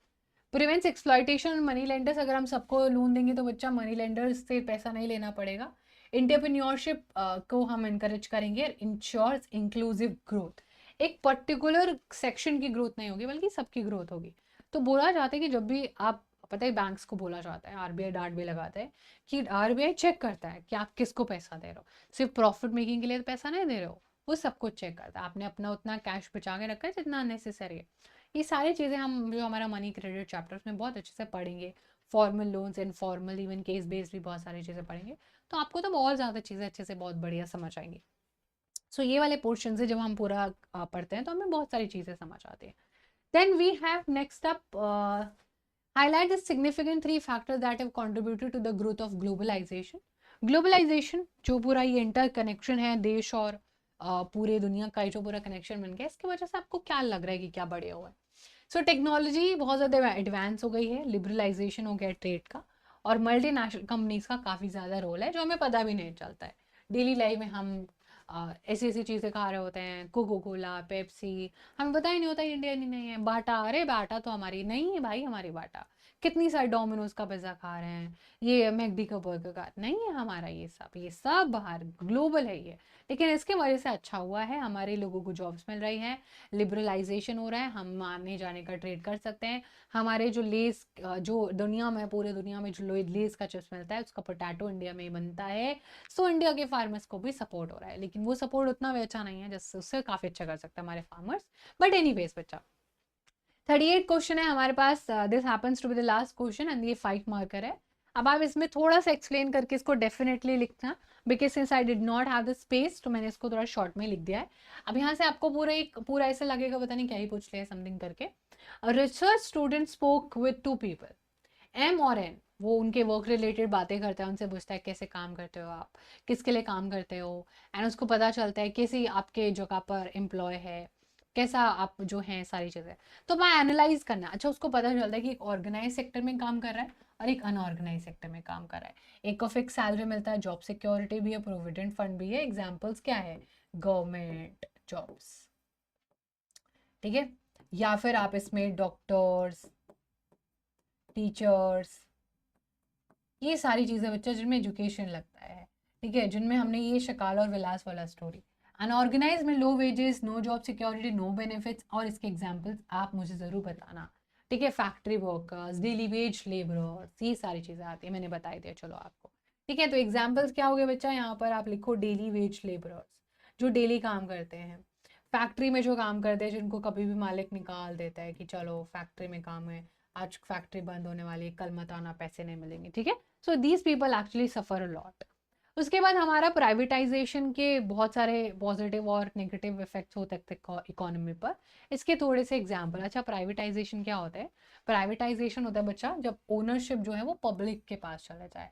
prevents exploitation money lenders. अगर हम सबको लोन देंगे तो बच्चा मनी लेंडर्स से पैसा नहीं लेना पड़ेगा। एंटरप्रेन्योरशिप को हम इनकरेज करेंगे। इंश्योर्स इंक्लूसिव ग्रोथ, एक पर्टिकुलर सेक्शन की ग्रोथ नहीं होगी बल्कि सबकी ग्रोथ होगी। तो बोला जाता है कि जब भी आप, पता है बैंक्स को बोला जाता है, आरबीआई डांट भी लगाता है कि आरबीआई चेक करता है कि आप किसको पैसा दे रहे हो, सिर्फ प्रॉफिट मेकिंग के लिए तो पैसा नहीं दे रहे हो, वो सब कुछ चेक करता है, आपने अपना उतना कैश बचा के रखा है जितना अननेसेसरी है। ये सारी चीज़ें हम जो हमारा मनी क्रेडिट चैप्टर उसमें बहुत अच्छे से पढ़ेंगे। Formal loans, informal, even case based भी बहुत सारी चीज़ें पढ़ेंगे, तो आपको तो बहुत ज़्यादा चीज़ें अच्छे से बहुत बढ़िया समझ आएंगी। सो ये वाले पोर्शन से जब हम पूरा पढ़ते हैं तो हमें बहुत सारी चीज़ें समझ आती हैं। Then we have next up, highlight the significant 3 factors that have contributed to the growth of globalization. Globalisation जो पूरा ये इंटर कनेक्शन है देश और पूरे दुनिया का जो पूरा कनेक्शन बन गया, इसकी वजह से आपको क्या लग रहा है कि क्या बढ़िया हुआ है? सो टेक्नोलॉजी बहुत ज़्यादा एडवांस हो गई है, लिबरलाइजेशन हो गया ट्रेड का, और मल्टीनेशनल कंपनीज का काफ़ी ज़्यादा रोल है जो हमें पता भी नहीं चलता है। डेली लाइफ में हम ऐसी ऐसी चीज़ें खा रहे होते हैं, कोको कोला, पेप्सी, हमें पता ही नहीं होता इंडियन ही नहीं है। बाटा, अरे बाटा तो हमारी नहीं है भाई, हमारी बाटा। कितनी सारी डोमिनोज का पिज़्ज़ा खा रहे हैं, ये मैकडी का बर्गर का नहीं है हमारा, ये सब बाहर ग्लोबल है ये। लेकिन इसके वजह से अच्छा हुआ है, हमारे लोगों को जॉब्स मिल रही हैं, लिबरलाइजेशन हो रहा है, हम आने जाने का ट्रेड कर सकते हैं। हमारे जो लेस, जो दुनिया में, पूरे दुनिया में जो लेस का चिप्स मिलता है उसका पोटैटो इंडिया में ही बनता है। सो इंडिया के फार्मर्स को भी सपोर्ट हो रहा है, लेकिन वो सपोर्ट उतना भी अच्छा नहीं है जिससे उससे काफ़ी अच्छा कर सकते हैं हमारे फार्मर्स। बट एनी वेज बच्चा, 38 क्वेश्चन है हमारे पास, this happens to be the last question and ये 5 मार्कर है। अब आप इसमें थोड़ा सा एक्सप्लेन करके इसको डेफिनेटली लिखना, because since I did not have the space तो मैंने इसको थोड़ा शॉर्ट में लिख दिया है। अब यहाँ से आपको पूरा ऐसा लगेगा पता नहीं क्या ही पूछ लिया समथिंग करके। Research student spoke with 2 people, M और एन, वो उनके वर्क रिलेटेड बातें करता है, उनसे पूछता है कैसे काम करते हो आप, किसके लिए काम करते हो, एंड उसको पता चलता है कैसी आपके जगह पर एम्प्लॉय है, कैसा आप जो हैं सारी चीज़ें। तो मैं एनालाइज करना, अच्छा उसको पता चलता है कि एक ऑर्गेनाइज सेक्टर में काम कर रहा है और एक अनऑर्गेनाइज सेक्टर में काम कर रहा है। एक को फिक्स सैलरी मिलता है, जॉब सिक्योरिटी भी है, प्रोविडेंट फंड भी है। एग्जाम्पल्स क्या है? गवर्नमेंट जॉब्स, ठीक है। या फिर आप इसमें डॉक्टर्स, टीचर्स, ये सारी चीज़ें बच्चा जिनमें एजुकेशन लगता है, ठीक है, जिनमें हमने ये शकाल और विलास वाला स्टोरी, अनऑर्गेनाइज में low wages, no job security, no benefits, और इसके एग्जांपल्स आप मुझे ज़रूर बताना। ठीक है, factory workers, daily wage labourers, ये सारी चीज़ें आती है, मैंने बता दिया चलो आपको। ठीक है, तो एग्जाम्पल्स क्या हो गए बच्चा, यहाँ पर आप लिखो डेली वेज लेबरर्स, जो डेली काम करते हैं, फैक्ट्री में जो काम करते हैं, जिनको कभी भी मालिक निकाल देता है कि चलो फैक्ट्री में काम है, आज फैक्ट्री बंद होने वाली है, कल मत आना, पैसे नहीं मिलेंगे। ठीक है, so these people actually suffer a lot. उसके बाद हमारा प्राइवेटाइजेशन के बहुत सारे पॉजिटिव और नेगेटिव इफेक्ट्स होते हैं इकोनॉमी पर। इसके थोड़े से एग्जाम्पल। अच्छा, प्राइवेटाइजेशन क्या होता है? प्राइवेटाइजेशन होता है बच्चा जब ओनरशिप जो है वो पब्लिक के पास चले जाए।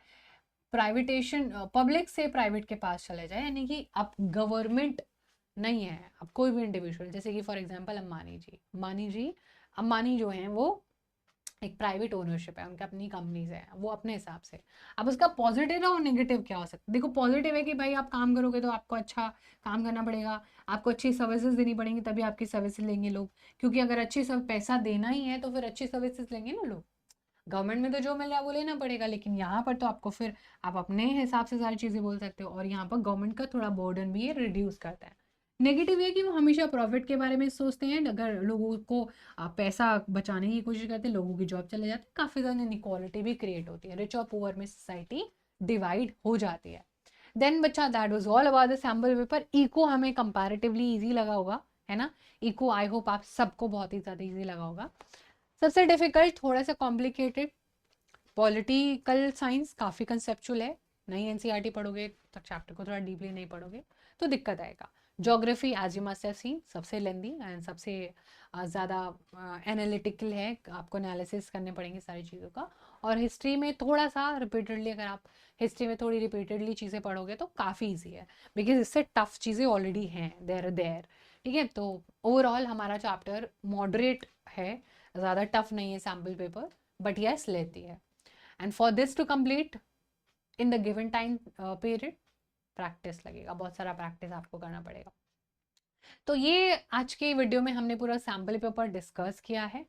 प्राइवेटेशन पब्लिक से प्राइवेट के पास चले जाए, यानी कि अब गवर्नमेंट नहीं है, अब कोई भी इंडिविजुअल, जैसे कि फॉर एग्जांपल अंबानी जो हैं वो एक प्राइवेट ओनरशिप है, उनकी अपनी कंपनीज है, वो अपने हिसाब से। अब उसका पॉजिटिव और नेगेटिव क्या हो सकता है? देखो, पॉजिटिव है कि भाई आप काम करोगे तो आपको अच्छा काम करना पड़ेगा, आपको अच्छी सर्विसेज देनी पड़ेंगी, तभी आपकी सर्विसेज लेंगे लोग, क्योंकि अगर अच्छी सब पैसा देना ही है तो फिर अच्छी सर्विसेज लेंगे ना लोग। गवर्नमेंट में तो जो मिल रहा है वो लेना पड़ेगा, लेकिन यहाँ पर तो आपको फिर आप अपने हिसाब से सारी चीज़ें बोल सकते हो, और यहाँ पर गवर्नमेंट का थोड़ा बर्डन भी ये रिड्यूस करता है। नेगेटिव ये कि वो हमेशा प्रॉफिट के बारे में सोचते हैं, अगर लोगों को पैसा बचाने की कोशिश करते हैं, लोगों की जॉब चले जाती है, काफ़ी ज़्यादा इनइक्वालिटी भी क्रिएट होती है, रिच और पुअर में सोसाइटी डिवाइड हो जाती है। देन बच्चा, that was all about the sample paper. Eco हमें कंपैरेटिवली इजी लगा होगा, है ना? इको आई होप आप सबको बहुत ही ज़्यादा इजी लगा होगा। सबसे डिफिकल्ट, थोड़ा सा कॉम्प्लिकेटेड, पॉलिटिकल साइंस काफ़ी कंसेप्चुअल है, नई एनसीईआरटी पढ़ोगे तो चैप्टर को थोड़ा डीपली नहीं पढ़ोगे तो दिक्कत आएगा। Geography as you must have seen सबसे लेंदी एंड सबसे ज़्यादा एनालिटिकल है, आपको एनालिसिस करने पड़ेंगे सारी चीज़ों का। और हिस्ट्री में थोड़ा सा रिपीटेडली, अगर आप हिस्ट्री में थोड़ी रिपीटेडली चीज़ें पढ़ोगे तो काफ़ी ईजी है, बिकॉज इससे टफ चीज़ें ऑलरेडी हैं देयर। ठीक है, तो ओवरऑल हमारा चैप्टर मॉडरेट है, ज़्यादा टफ नहीं है सैम्पल पेपर, बट यस लेती है। And for this to complete in the given time period, practice लगेगा, बहुत सारा प्रैक्टिस आपको करना पड़ेगा। तो ये आज के वीडियो में हमने पूरा सैम्पल पेपर डिस्कस किया है।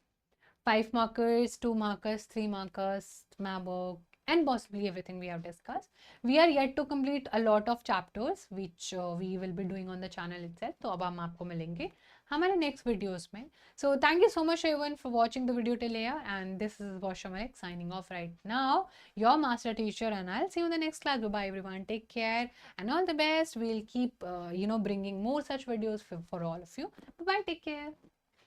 5 markers, 2 markers, 3 markers, map work, and possibly everything we have discussed. We are yet to complete a lot of chapters which we will be doing on the channel itself. तो अब हम आपको मिलेंगे हमारे next videos में. So thank you so much everyone for watching the video till here, and this is Varsha Malek signing off right now, your master teacher, and I'll see you in the next class. Bye bye everyone, take care and all the best. We'll keep bringing more such videos for all of you. Bye bye, take care.